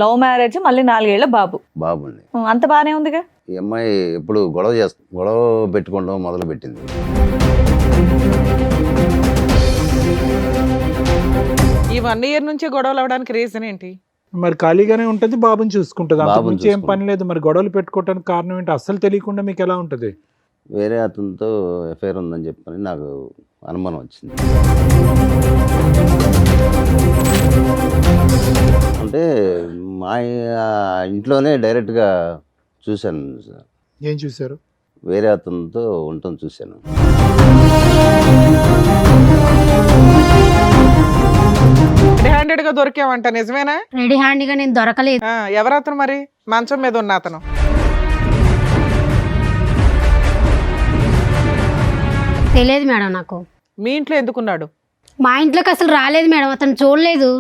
Love marriage, మళ్ళీ 4 ఏళ్ల బాబు. బాబుండి. అంత బానే ఉందిగా. ఈ అమ్మాయి ఎప్పుడు గొడవ పెట్టుకోవడం మొదలు పెట్టింది. ఈ 1 ఇయర్ నుంచి గొడవలు అవడానికి రీజన్ ఏంటి? మరి ఖాళీగానే ఉంటది, బాబుని చూసుకుంటది, అంతకు బాబుని మించి ఏం పని లేదు. మరి గొడవలు పెట్టుకోవడానికి కారణం ఏంటి? అస్సలు తెలియకుండా మీకు ఎలా ఉంటది? వేరే అతనితో ఎఫ్ఐఆర్ ఉందని చెప్పని నాకు అనుమానం వచ్చింది. అంటే మా ఇంట్లోనే డైరెక్ట్గా చూశాను సార్. ఏం చూసారు? వేరే అతనితో ఉండటం చూశాను. రెడీ హ్యాండెడ్ గా దొరికావంట, నిజమేనా? రెడీ హ్యాండ్ గా నేను దొరకలేదు. ఎవరు అతను మరి? మంచం మీద ఉన్న అతను. తెలియదు మేడం నాకు. మీ ఇంట్లో ఎందుకున్నాడు? మా ఇంట్లోకి అసలు రాలేదు మేడం, అతను చూడలేదు.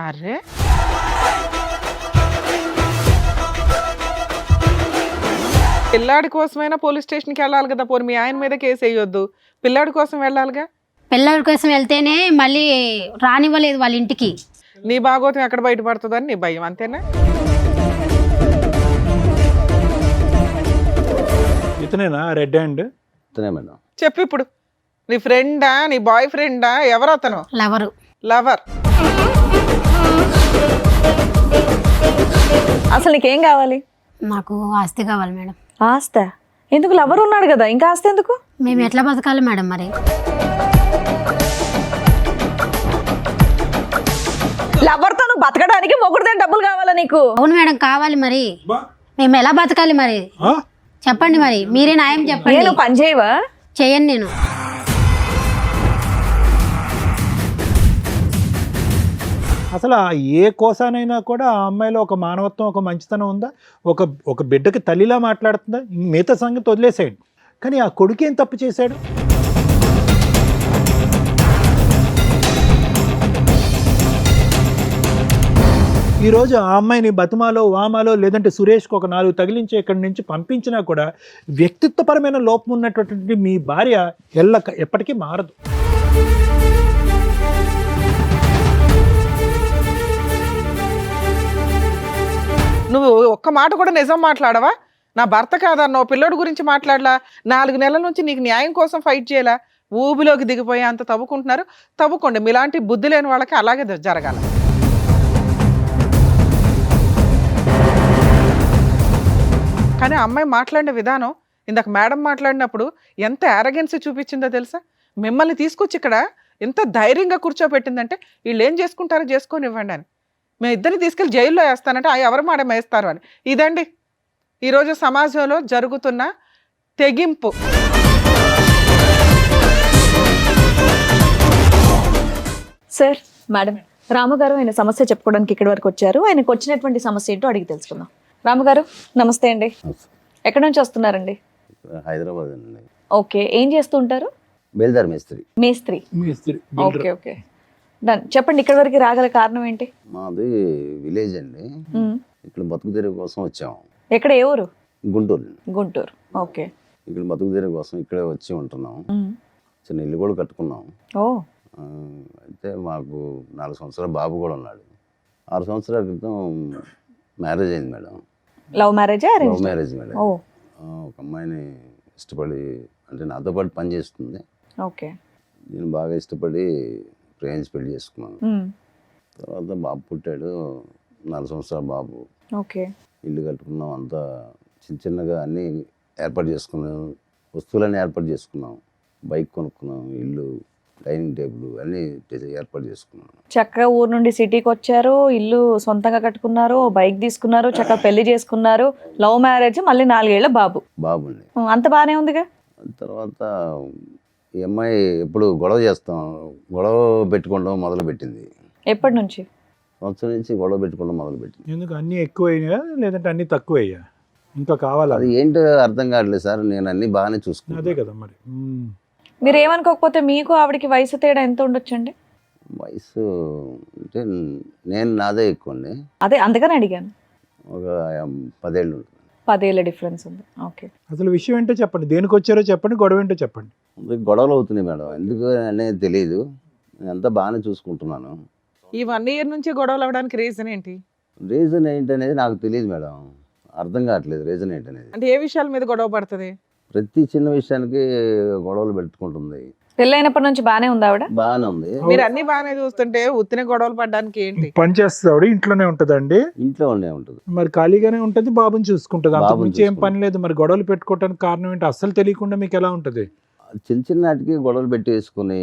అరే, పిల్లాడి కోసమైనా పోలీస్ స్టేషన్కి వెళ్ళాలి కదా. పోనీ మీ ఆయన మీద కేసు వేయొద్దు, పిల్లాడి కోసం వెళ్ళాలిగా. పిల్లల కోసం వెళ్తేనే మళ్ళీ రానివ్వలేదు వాళ్ళ ఇంటికి. నీ భాగోతం ఎక్కడ బయటపడుతుందని నీ భయం, అంతేనా? ఇతనేనా రెడ్ హ్యాండ్? ఇతనే మేడం. చెప్పు ఇప్పుడు, నీ ఫ్రెండా, నీ బాయ్ ఫ్రెండా, ఎవరు అతను? లవరు. లవర్. అసలు నీకేం కావాలి? నాకు ఆస్తి కావాలి మేడం. ఆస్త ఎందుకు? లవర్ ఉన్నాడు కదా, ఇంకా ఆస్తి ఎందుకు? మేము ఎట్లా బతకాలి మేడం మరి? లవర్తో నువ్వు బతకడానికి మొగుడుదే డబ్బులు కావాలా నీకు? అవును మేడం, కావాలి. మరి మేము ఎలా బతకాలి మరి? చెప్పండి, మరి మీరే న్యాయం చెప్పండి. నేను పని చేయవా? చేయను నేను. అసలు ఏ కోసానైనా కూడా ఆ అమ్మాయిలో ఒక మానవత్వం, ఒక మంచితనం ఉందా? ఒక బిడ్డకి తల్లిలా మాట్లాడుతుందా? మిగతా సంగతి వదిలేసేయండి, కానీ ఆ కొడుకు ఏం తప్పు చేశాడు? ఈరోజు ఆ అమ్మాయిని బతుమాలో, వామాలో, లేదంటే సురేష్కి ఒక 4 తగిలించి ఇక్కడి నుంచి పంపించినా కూడా వ్యక్తిత్వపరమైన లోపం ఉన్నటువంటి మీ భార్య ఎప్పటికీ మారదు. నువ్వు ఒక్క మాట కూడా నిజం మాట్లాడవా? నా భర్త కాదన్నో, పిల్లడి గురించి మాట్లాడలా, 4 నెలల నుంచి నీకు న్యాయం కోసం ఫైట్ చేయాలా, ఊబిలోకి దిగిపోయి అంత తవ్వుకుంటున్నారు. తవ్వుకోండి, మీలాంటి బుద్ధి లేని వాళ్ళకి అలాగే జరగాల. కానీ అమ్మాయి మాట్లాడిన విధానం, ఇందాక మేడం మాట్లాడినప్పుడు ఎంత యారగెన్సీ చూపించిందో తెలుసా? మిమ్మల్ని తీసుకొచ్చి ఇక్కడ ఎంత ధైర్యంగా కూర్చోబెట్టిందంటే, వీళ్ళు ఏం చేసుకుంటారో చేసుకొని ఇవ్వండి అని. మేము ఇద్దరిని తీసుకెళ్ళి జైల్లో వేస్తానంటే ఎవరు మాట వేస్తారు అని. ఇదండి ఈరోజు సమాజంలో జరుగుతున్న తెగింపు. సార్, మేడం, రాముగారు ఆయన సమస్య చెప్పుకోవడానికి ఇక్కడి వరకు వచ్చారు. ఆయనకు వచ్చినటువంటి సమస్య ఏంటో అడిగి తెలుసుకుందాం. రాముగారు నమస్తే అండి. ఎక్కడి నుంచి వస్తున్నారండి? హైదరాబాద్ అండి. ఓకే, ఏం చేస్తూ ఉంటారు? బేల్దార్ మేస్త్రి. మేస్త్రి. Okay okay, done. చెప్పండి, ఇక్కడి వరకు రాగల కారణం ఏంటి? మాది విలేజ్ అండి. ఇక్కడ బతుకు తెరువు కోసం వచ్చాము. ఎక్కడ, ఏ ఊరు? గుంటూరు. గుంటూరు. ఓకే. ఇక్కడ బతుకు తెరువు కోసం ఇక్కడే వచ్చి ఉంటున్నాం. చిన్న ఇల్లు కూడా కట్టుకున్నాం. ఓ. అయితే మాకు 4 సంవత్సరాల బాబు కూడా ఉన్నాడు. 6 సంవత్సరాల క్రితం మ్యారేజ్ అయింది మేడం. లవ్ మ్యారేజా? Love marriage madam. ఒక అమ్మాయిని ఇష్టపడి, అంటే నాతో పాటు పని చేస్తుంది. ఓకే. నేను బాగా ఇష్టపడి ప్రేమించి పెళ్లి చేసుకున్నాను. తర్వాత బాబు పుట్టాడు, 4 సంవత్సరాల బాబు. ఓకే. ఇల్లు కట్టుకున్నాం, అంతా చిన్నగా అన్నీ ఏర్పాటు చేసుకున్నాం, వస్తువులన్నీ ఏర్పాటు చేసుకున్నాం. బైక్ కొనుక్కున్నాం, ఇల్లు, డైనింగ్ టేబుల్ అన్నీ ఏర్పాటు చేసుకున్నాం. చక్కగా ఊరు నుండి సిటీకి వచ్చారు, ఇల్లు సొంతంగా కట్టుకున్నారు, బైక్ తీసుకున్నారు, చక్కగా పెళ్లి చేసుకున్నారు. లవ్ మ్యారేజ్, మళ్ళీ 4 ఏళ్ల బాబు. బాబుండి. అంత బానే ఉందిగా. తర్వాత ఈ అమ్మాయి ఎప్పుడు గొడవ పెట్టుకోవడం మొదలు పెట్టింది. ఎప్పటి నుంచి? సంవత్సరం నుంచి గొడవ పెట్టుకోవడం మొదలు పెట్టింది. ఎందుకు? అన్నీ ఎక్కువయ్యా లేదంటే అన్నీ తక్కువయ్యా? ఇంకా కావాలి? అది ఏంటో అర్థం కావట్లేదు సార్. నేను అన్ని బాగానే చూసుకున్నాను. అదే కదా మరి. మీరు ఏమనుకోకపోతే మీకు ఆవిడకి వయసు తేడా ఎంత ఉండొచ్చండి? వయసు అంటే నాదే ఎక్కువ అండి. అదే అందుకని అడిగాను. ఒక 10 ఏళ్ళు ఉంటుంది. 10 ఏళ్ళ డిఫరెన్స్ ఉంది. ఓకే. అసలు విషయం ఏంటో చెప్పండి, దేనికి వచ్చారో చెప్పండి, గొడవ ఏంటో చెప్పండి. గొడవలు అవుతున్నాయి మేడం, ఎందుకు అనేది తెలియదు. నేనంతా బాగానే చూసుకుంటున్నాను. ఈ 1 ఇయర్ నుంచి గొడవలు అవడానికి రీజన్ ఏంటి? రీజన్ ఏంటనేది నాకు తెలియదు మేడం, అర్థం కావట్లేదు రీజన్ ఏంటనేది. అంటే ఏ విషయాల మీద గొడవ పడుతుంది? ప్రతి చిన్న విషయానికి గొడవలు పెట్టుకుంటుంది. పెళ్ళైనప్పటి నుంచి బానే ఉంది ఆవిడ? బాగానే ఉంది. మీరు అన్ని బాగానే చూస్తుంటే ఉత్తిన గొడవలు పడడానికి ఏంటి? పని చేస్తుంది ఆవిడ, ఇంట్లోనే ఉంటుందండి. ఇంట్లో ఉండే ఉంటుంది. మరి ఖాళీగానే ఉంటుంది, బాబుని చూసుకుంటుంది, అంతకు బాబుని మించి ఏం పని లేదు. మరి గొడవలు పెట్టుకోవడానికి కారణం ఏంటి అస్సలు తెలియకుండా మీకు ఎలా ఉంటుంది? చిన్న చిన్న వాటికి గొడవలు పెట్టి వేసుకుని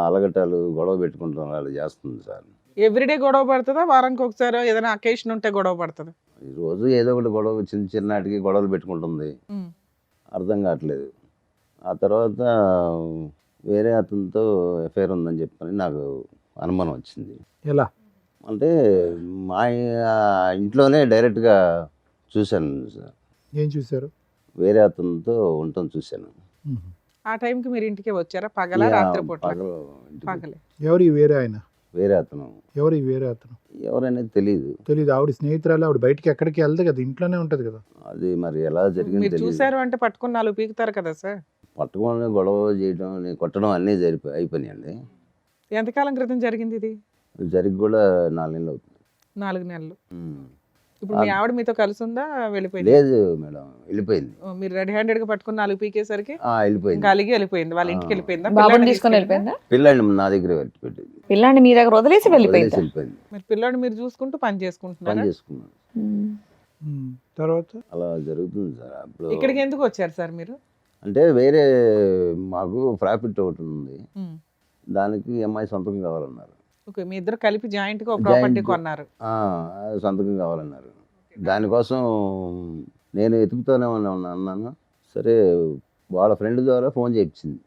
అలగటాలు గొడవ పెట్టుకుంటాం అలా చేస్తుంది సార్. ఎవ్రీడే గొడవ పడుతుందా? వారానికి ఒకసారి ఏదైనా అకేషన్ ఉంటే గొడవ పడుతుందా? ఈ రోజు ఏదో ఒకటి గొడవ, చిన్న చిన్న వాటికి గొడవలు పెట్టుకుంటుంది, అర్థం కావట్లేదు. ఆ తర్వాత వేరే అతనితో ఎఫ్ఐఆర్ ఉందని చెప్పని నాకు అనుమానం వచ్చింది. ఎలా అంటే మా ఇంట్లోనే డైరెక్ట్గా చూశాను సార్, ఏం చూసారు? వేరే అతనితో ఉండటం చూశాను. ఆ టైంకి మీరు ఇంటికి వచ్చారా? పగల రాత్రిపూట? పగలు ఇంటికి. పగలే. ఎవరు ఈ వేరే ఆయన? వేరే అతను. ఎవరు ఈ వేరే అతను? ఎవరనేది తెలీదు. తెలీదు. ఆవిడ స్నేహితురాలు, ఆవిడ బయటికి ఎక్కడికి వెళ్దు కదా, ఇంట్లోనే ఉంటది కదా. అది మరి ఎలా జరిగింది మీరు తెలియదు. చూసారు అంటే పట్టుకుని 4 పీకుతారు కదా సార్. పట్టుకొని గొడవ చేయడం, కొట్టడం అన్నీ అయిపోయినాయండి. ఎంతకాలం క్రితం జరిగింది ఇది? జరిగి కూడా 4 నెలలు అవుతుంది. 4 నెలలు. ఇప్పుడు మీ ఆవిడ మీతో కలిసి ఉందా, వెళ్ళిపోయింది? లేదు మేడం, వెళ్ళిపోయింది. మీరు రెడీ హ్యాండెడ్ గా పట్టుకుని 4 పీకేసరికి వెళ్ళిపోయింది. ఇంకా అలిగి వెళ్ళిపోయింది. వాళ్ళ ఇంటికి వెళ్ళిపోయిందా? బాబుని పిల్లాడిని తీసుకొని వెళ్ళిపోయిందా? పిల్లాడిని నా దగ్గర పెట్టింది. పిల్లాన్ని మీ దగ్గర వదిలేసి వెళ్ళిపోయింది. వెళ్ళిపోయింది. మరి పిల్లాడు మీరు చూసుకుంటూ పని చేసుకుంటున్నారా? పని చేసుకున్నాను. తర్వాత అలా జరుగుతుంది సార్. అప్పుడు ఇక్కడికి ఎందుకు వచ్చారు సార్ మీరు? అంటే వేరే మాకు ప్రాఫిట్ ఒకటి ఉంది, దానికి అమ్మాయి సంతకం కావాలన్నారు. ఓకే, మీ ఇద్దరు కలిపి జాయింట్ గా ఒక ప్రాపర్టీ కొన్నారు. సంతకం కావాలన్నారు. దానికోసం నేను వెతుకుతూనే అన్నాను. సరే, వాళ్ళ ఫ్రెండ్ ద్వారా ఫోన్ చేయించింది.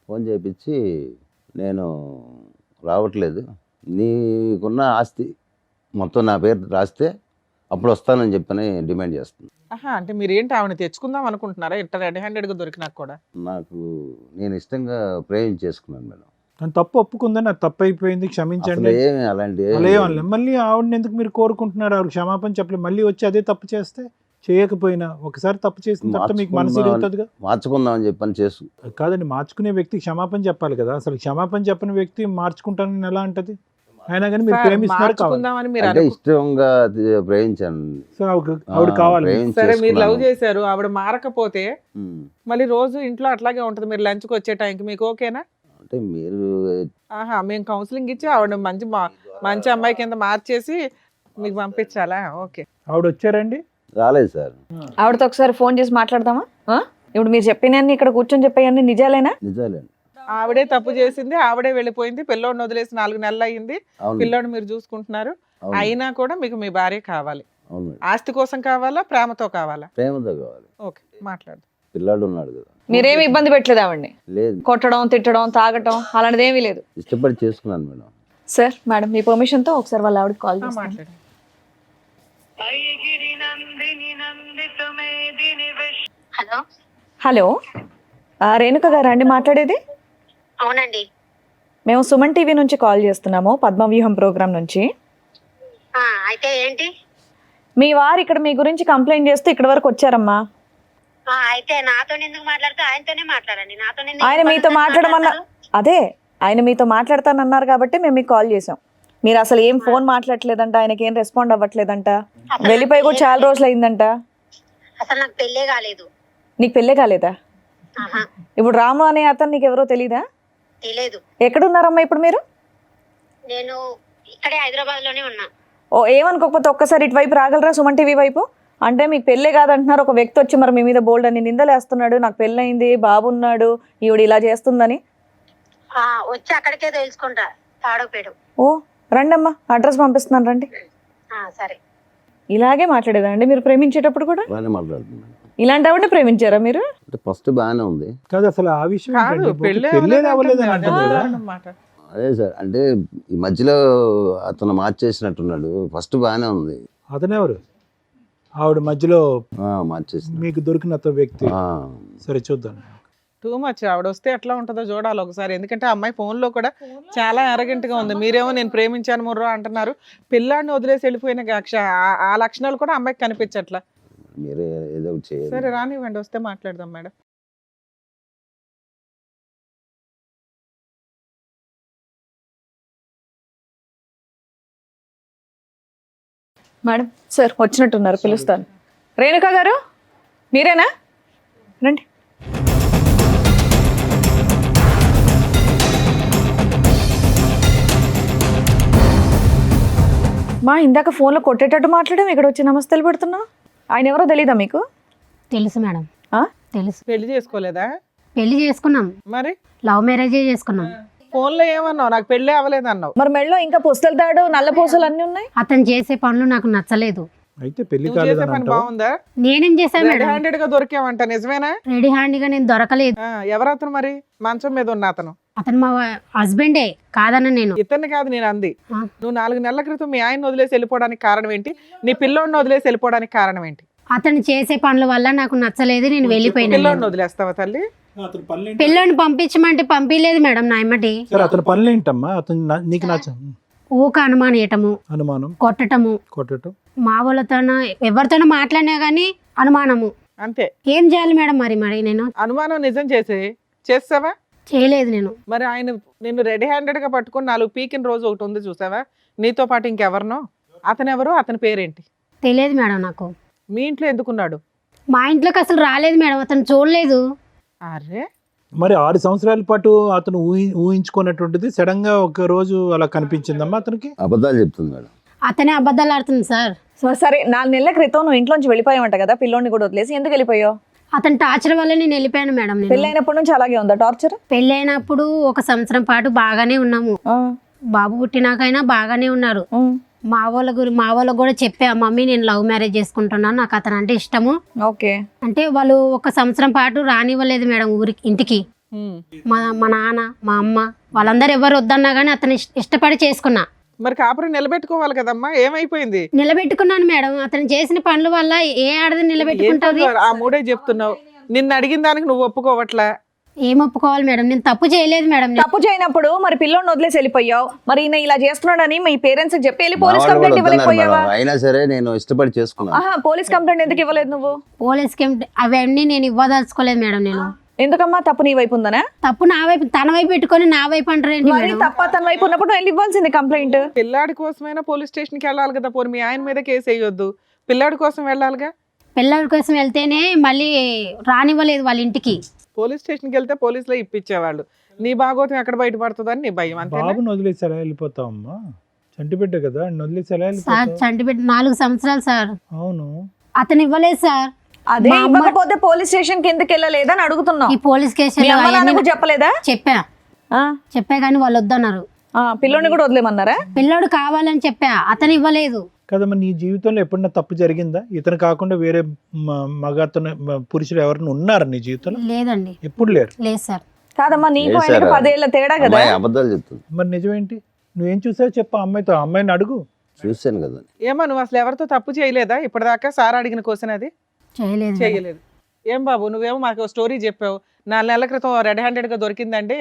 ఫోన్ చేయించి నేను రావట్లేదు, నీకున్న ఆస్తి మొత్తం నా పేరు రాస్తే అప్పుడు వస్తానని చెప్పని డిమాండ్ చేస్తుంది. అంటే మీరు ఏంటి ఆవిడ తెచ్చుకుందాం అనుకుంటున్నారా? ఇంత రెడీ హ్యాండెడ్ గా దొరికినా కూడా? నాకు నేను ఇష్టంగా చేసుకున్నాను మేడం. తను తప్పు ఒప్పుకుందని, అది తప్పు అయిపోయింది, క్షమించండి. ఏమి అలాంటి మళ్ళీ ఆవిడని ఎందుకు మీరు కోరుకుంటున్నారు? ఆవిడ క్షమాపణ చెప్పలేదు, మళ్ళీ వచ్చి అదే తప్పు చేస్తే, చేయకపోయినా ఒకసారి తప్పు చేసిన తర్వాత మీకు మనసు ఇరుగుతుందిగా. మార్చుకుందాం అని చెప్పని కాదండి, మార్చుకునే వ్యక్తి క్షమాపణ చెప్పాలి కదా. అసలు క్షమాపణ చెప్పని వ్యక్తి మార్చుకుంటానని ఎలా అంటది? అయినా కానీ మీరు ప్రేమిస్తున్నారు మార్చుకుందామని మీరు అంటే ఇష్టంగా ప్రేమించాను. సో ఆవిడ కావాలి. సరే, మీరు లవ్ చేశారు, ఆవిడ మారకపోతే మళ్ళీ రోజు ఇంట్లో అట్లాగే ఉంటది. మీరు లంచ్కి వచ్చే టైంకి మీకు ఓకేనా? అంటే మీరు మేము కౌన్సిలింగ్ ఇచ్చి ఆవిడ మంచి అమ్మాయి కింద మార్చేసి మీకు పంపించాలా? ఓకే. ఆవిడ వచ్చారండి? రాలేదు సార్. ఆవిడతో ఒకసారి ఫోన్ చేసి మాట్లాడదామా? ఇప్పుడు మీరు చెప్పినన్ని, ఇక్కడ కూర్చొని చెప్పేయన్ని నిజాలేనా? నిజాలేండి. ఆవిడే తప్పు చేసింది, ఆవిడే వెళ్ళిపోయింది. పిల్లోడిని వదిలేసి 4 నెలలు అయ్యింది. పిల్లోడిని మీరు చూసుకుంటున్నారు. అయినా కూడా మీకు మీ భార్య కావాలి. ఆస్తి కోసం కావాలా, ప్రేమతో కావాలా? ప్రేమతో కావాలి. ఓకే, మాట్లాడు. పిల్లాడు ఉన్నాడు కదా. మీరేమి ఇబ్బంది పెట్టలేదు ఆవిడ్ని? లేదు. కొట్టడం, తిట్టడం, తాగటం అలాంటిది ఏమీ లేదు? ఇష్టపడి చేసుకున్నాను మేడం. సార్, మేడం మీ పర్మిషన్ తో ఒకసారి వాళ్ళ ఆవిడకి కాల్ చేస్తాను. మాట్లాడు. హలో హలో, రేణుక గారు అండి మాట్లాడేది? అవునండి. మేము సుమన్ టీవీ నుంచి కాల్ చేస్తున్నాము, పద్మవ్యూహం ప్రోగ్రామ్ నుంచి. అయితే ఏంటి? మీ వారు ఇక్కడ మీ గురించి కంప్లైంట్ చేస్తూ ఇక్కడ వరకు వచ్చారమ్మా. అయితే నాతో ఎందుకు మాట్లాడుతూ ఆయనతోనే మాట్లాడండి. నాతో ఆయన మీతో మాట్లాడమన్నారు. అదే, ఆయన మీతో మాట్లాడతానన్నారు కాబట్టి మేము మీకు కాల్ చేసాం. మీరు అసలు ఏం ఫోన్ మాట్లాడలేదంట, ఆయనకి ఏం రెస్పాండ్ అవ్వట్లేదంట, వెళ్ళిపోయి కూడా చాలా రోజులు అయిందంట. అసలు నాకు పెళ్ళే కాలేదు. నీకు పెళ్ళే కాలేదా? ఇప్పుడు రాము అనే అతను నీకు ఎవరో తెలీదా? తెలియదు. ఎక్కడున్నారమ్మా ఇప్పుడు మీరు? నేను ఇక్కడే హైదరాబాద్ లోనే ఉన్నా. ఏమనుకోకపోతే ఒక్కసారి ఇటువైపు రాగలరా, సుమన్ టీవీ వైపు? అంటే మీకు పెళ్ళే కాదంటున్నారు, ఒక వ్యక్తి వచ్చి మరి మీ మీద బోల్డ్ అని నిందలేస్తున్నాడు, నాకు పెళ్ళయింది, బాబు ఉన్నాడు, ఈవిడ ఇలా చేస్తుందని. వచ్చి అక్కడికే తెలుసుకుంటా, తాడోపేడు. రండమ్మా, అడ్రస్ పంపిస్తున్నాను, రండి. సరే. ఇలాగే మాట్లాడేదండి మీరు ప్రేమించేటప్పుడు కూడా? బాగానే మాట్లాడుతున్నాను. ఇలాంటి ఆవిడ ప్రేమించారా మీరు? అంటే ఫస్ట్ బాగానే ఉంది. కాదు, అసలు ఆ విషయం కాదు, పెళ్ళే అవ్వలేదని అవ్వలేదు అంటారు కదా. అన్నమాట. అదే సార్, అంటే ఈ మధ్యలో అతను మార్చేసినట్టున్నాడు. ఫస్ట్ బాగానే ఉంది. అతనెవరు? ఆవిడ మధ్యలో మార్చేసి మీకు దొరికిన అతను వ్యక్తి. సరే చూద్దాం. Too much. ఆవిడ వస్తే ఎట్లా ఉంటుందో చూడాలి ఒకసారి. ఎందుకంటే ఆ అమ్మాయి phone లో కూడా చాలా arrogant గా ఉంది. మీరేమో నేను ప్రేమించాను ముర్రో అంటున్నారు. పిల్లాడిని వదిలేసి వెళ్ళిపోయిన ఆ లక్షణాలు కూడా అమ్మాయికి కనిపించట్లా. మీరే ఏదో ఒకటి చేయాలి. సరే రానివ్వండి, వస్తే మాట్లాడదాం మేడం. మేడం సార్ వచ్చినట్టున్నారు, పిలుస్తాను. రేణుకా గారు మీరేనా? రండి. మా ఇందాక ఫోన్లో కొట్టేటట్టు మాట్లాడాం, ఇక్కడ వచ్చి నమస్తేలు పెడుతున్నా. ఆయన ఎవరో తెలీదా మీకు? తెలుసు మేడం, ఆ? తెలుసు. పెళ్లి చేసుకోలేదా? పెళ్లి చేసుకున్నాం, మరి లవ్ మ్యారేజే చేసుకున్నాం. ఫోన్లో ఏమన్నావు? నాకు పెళ్ళి అవ్వలేదు అన్నావు. మరి మెడలో ఇంకా పుస్తలు తాడు, నల్ల పూసలు అన్నీ ఉన్నాయి. అతను చేసే పనులు నాకు నచ్చలేదు. అయితే పెళ్లి నువ్వు చేసే కాలేదని పని అంటావా? బాగుందా? నేనేం చేశాను రెడ్ మేడం? హ్యాండెడ్ గా దొరికావంట, నిజమేనా? రెడీ హ్యాండ్గా నేను దొరకలేదు. ఎవరు అతను మరి? మంచం మీద ఉన్న అతను అతను మా హస్బెండే కాదన్న నేను. ఇతన్ని కాదు నేను అంది. ఆ. నువ్వు 4 నెలల క్రితం మీ ఆయన వదిలేసి వెళ్ళిపోవడానికి కారణం ఏంటి? నీ పిల్లోడిని వదిలేసి వెళ్ళిపోవడానికి కారణం ఏంటి? అతను చేసే పనుల వల్ల నాకు నచ్చలేదు, నేను వెళ్ళిపోయినా. పిల్లోడిని వదిలేస్తావా తల్లి? పిల్లని పంపించమంటే పంపించలేదు మేడం నా ఎమ్మటి. సరే అతని పనులు ఏంటమ్మా? అతను నీకు నచ్చ ఊక అనుమానేయటము, అనుమానం, కొట్టటము, కొట్టడం. మా వాళ్ళతోనో ఎవరితోనో మాట్లాడినా గానీ అనుమానము. అంతే. ఏం చేయాలి మేడం? మరి నేను అనుమానం నిజం చేసావా? చేయలేదు నేను. మరి ఆయన నిన్ను రెడీ హ్యాండెడ్ గా పట్టుకుని 4 పీకిన రోజు ఒకటి ఉంది చూసావా? నీతో పాటు ఇంకెవరినో? అతను ఎవరు? అతని పేరేంటి? తెలియదు మేడం నాకు. మీ ఇంట్లో ఎందుకున్నాడు? మా ఇంట్లోకి అసలు రాలేదు మేడం, అతను చూడలేదు. అరే మరి 6 సంవత్సరాల పాటు అతను ఊహించుకున్నటువంటిది సడన్ గా ఒక రోజు అలా కనిపించిందమ్మా అతనికి. అబద్ధాలు చెప్తుంది మేడం. అతనే అబద్ధాలు ఆడుతుంది సార్. సరే 4 నెలల క్రితం నువ్వు ఇంట్లోంచి వెళ్ళిపోయావంట కదా, పిల్లోని కూడా వదిలేసి. ఎందుకు వెళ్ళిపోయావు? అతని టార్చర్ వల్ల నేను వెళ్ళిపోయాను మేడం. నేను పెళ్ళైనప్పటి నుంచి అలాగే ఉందా టార్చర్? పెళ్ళైనప్పుడు 1 సంవత్సరం పాటు బాగానే ఉన్నాము. బాబు పుట్టినాకైనా బాగానే ఉన్నారు. మా వాళ్ళకు కూడా చెప్పా, మమ్మీ నేను లవ్ మ్యారేజ్ చేసుకుంటున్నాను, నాకు అతను అంటే ఇష్టము. ఓకే. అంటే వాళ్ళు 1 సంవత్సరం పాటు రానివ్వలేదు మేడం ఇంటికి. మా నాన్న, మా అమ్మ వాళ్ళందరూ ఎవరు వద్దన్నా కానీ అతను ఇష్టపడి చేసుకున్నా. మరి కాపురం నిలబెట్టుకోవాలి కదమ్మా, ఏమైపోయింది? నిలబెట్టుకున్నాను మేడం. అతను చేసిన పనుల వల్ల ఏ ఆడది నిలబెట్టుకుంటుంది? ఆ మూడే చెప్తున్నావు. నిన్ను అడిగిన దానికి నువ్వు ఒప్పుకోవట్లా. ఏం ఒప్పుకోవాలి మేడం? నేను తప్పు చేయలేదు మేడం. తప్పు చేయనప్పుడు మరి పిల్లోని వదిలేసి వెళ్ళిపోయావు. మరి ఈయన ఇలా చేస్తున్నాడని మీ పేరెంట్స్ చెప్పి వెళ్ళి మా పోలీస్ వాళ్ళు కూడా కంప్లైంట్ వద్దన్నారు ఇవ్వలేకపోయావా? మేడం. అయినా సరే నేను ఇష్టపడి చేసుకున్నాను. ఆహా, పోలీస్ కంప్లైంట్ ఎందుకు ఇవ్వలేదు నువ్వు? పోలీస్కి అవన్నీ నేను ఇవ్వదలుచుకోలేదు మేడం. నేను ఎందుకమ్మా? తప్పు నీ వైపు ఉందనా? తప్పు నా వైపు, తన వైపు పెట్టుకొని నా వైపు అంటారేంటి మరి మేడం? తప్ప తన వైపు ఉన్నప్పుడు వెళ్ళి ఇవ్వాల్సింది కంప్లైంట్. పిల్లాడి కోసమైనా పోలీస్ స్టేషన్కి వెళ్ళాలి కదా. పోనీ మీ ఆయన మీద కేసు వేయొద్దు, పిల్లాడి కోసం వెళ్ళాలిగా. పిల్లల కోసం వెళ్తేనే మళ్ళీ రానివ్వలేదు వాళ్ళ ఇంటికి. పోలీస్ స్టేషన్కి వెళ్తే పోలీసులో ఇప్పించేవాళ్ళు. నీ భాగోతం ఎక్కడ బయటపడుతుందని నీ భయం అంతే. బాబుని వదిలేసి ఎలా వెళ్ళిపోతావమ్మా? చంటి బిడ్డ కదా, వదిలేసి ఎలా సార్ వెళ్ళిపోతావు? చంటిబెట్టి 4 సంవత్సరాలు సార్. అవును. అతను ఇవ్వలేదు సార్. అదే మా అమ్మ- ఇవ్వకపోతే పోలీస్ స్టేషన్ కి ఎందుకు వెళ్ళలేదని అడుగుతున్నావు. ఈ పోలీస్ మీ కేసులు అమ్మ అవన్నీ నాన్నకు చెప్పలేదా? చెప్పా కానీ వాళ్ళు వద్దన్నారు. పిల్లోని కూడా వదిలేమన్నారా? పిల్లోడు కావాలని చెప్పా, అతను ఇవ్వలేదు. కదమ్మా, నీ జీవితంలో ఎప్పుడన్నా తప్పు జరిగిందా? ఇతను కాకుండా వేరే మగతను పురుషులు ఎవరైనా ఉన్నారు నీ జీవితంలో? లేదండి, ఎప్పుడు లేరు. లేదు సార్. కాదమ్మా, నీకు లేదు ఆయనకి సార్. 10 ఏళ్ల తేడా కదా. అమ్మాయి అబద్ధాలు చెప్తుంది. మరి నిజమేంటి? నువ్వేం చూసావు చెప్పు, అమ్మాయితో. అమ్మాయిని అడుగు. చూశాను కదా. ఏమో నువ్వు అసలు ఎవరితో తప్పు చేయలేదా ఇప్పటిదాకా? సార్ అడిగిన క్వశ్చన్ అది చేయలేదు. చేయలేదు. ఏం బాబు నువ్వేమో మాకు స్టోరీ చెప్పావు. 4 నెలల క్రితం రెడ్ హ్యాండెడ్ గా దొరికిందండి,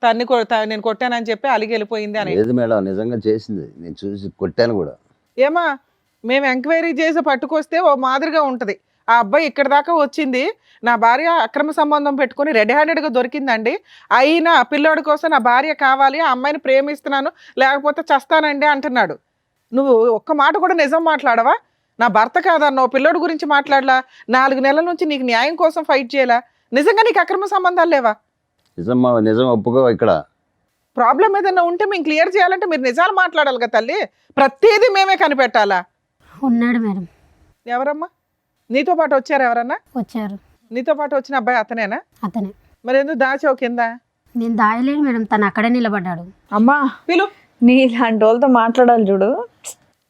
నేను కొట్టానని చెప్పి అలిగి వెళ్ళిపోయింది అని. లేదు మేడం, నిజంగా చేసింది. నేను చూసి కొట్టాను కూడా. ఏమా మేము ఎంక్వైరీ చేసి పట్టుకొస్తే ఓ మాదిరిగా ఉంటది. ఆ అబ్బాయి ఇక్కడ దాకా వచ్చింది, నా భార్య అక్రమ సంబంధం పెట్టుకుని రెడ్ హ్యాండెడ్ గా దొరికిందండి, అయినా ఆ పిల్లోడి కోసం నా భార్య కావాలి, ఆ అమ్మాయిని ప్రేమిస్తున్నాను లేకపోతే చస్తానండి అంటున్నాడు. నువ్వు ఒక్క మాట కూడా నిజం మాట్లాడవా? నా భర్త కాదన్నావు, పిల్లోడి గురించి మాట్లాడలా, 4 నెలల నుంచి నీకు న్యాయం కోసం ఫైట్ చేయలా. నిజంగా నీకు అక్రమ సంబంధాలు లేవా? నిజం ఒప్పుకో. ఇక్కడ ప్రాబ్లం ఏదైనా ఉంటే మేము క్లియర్ చేయాలంటే మీరు నిజాలు మాట్లాడాలి కదా తల్లి. ప్రతిదీ మేమే కనిపెట్టాలా? ఉన్నాడు మేడం. ఎవరమ్మా? నీతో పాటు వచ్చారు ఎవరన్నా? వచ్చారు. నీతో పాటు వచ్చిన అబ్బాయి అతనేనా? అతనే. మరి ఎందుకు దాచావు కింద? నేను దాయలేను మేడం, తను అక్కడే నిలబడ్డాడు. అమ్మా, పిలు నీ ఇలాంటి వాళ్ళతో మాట్లాడాలి చూడు.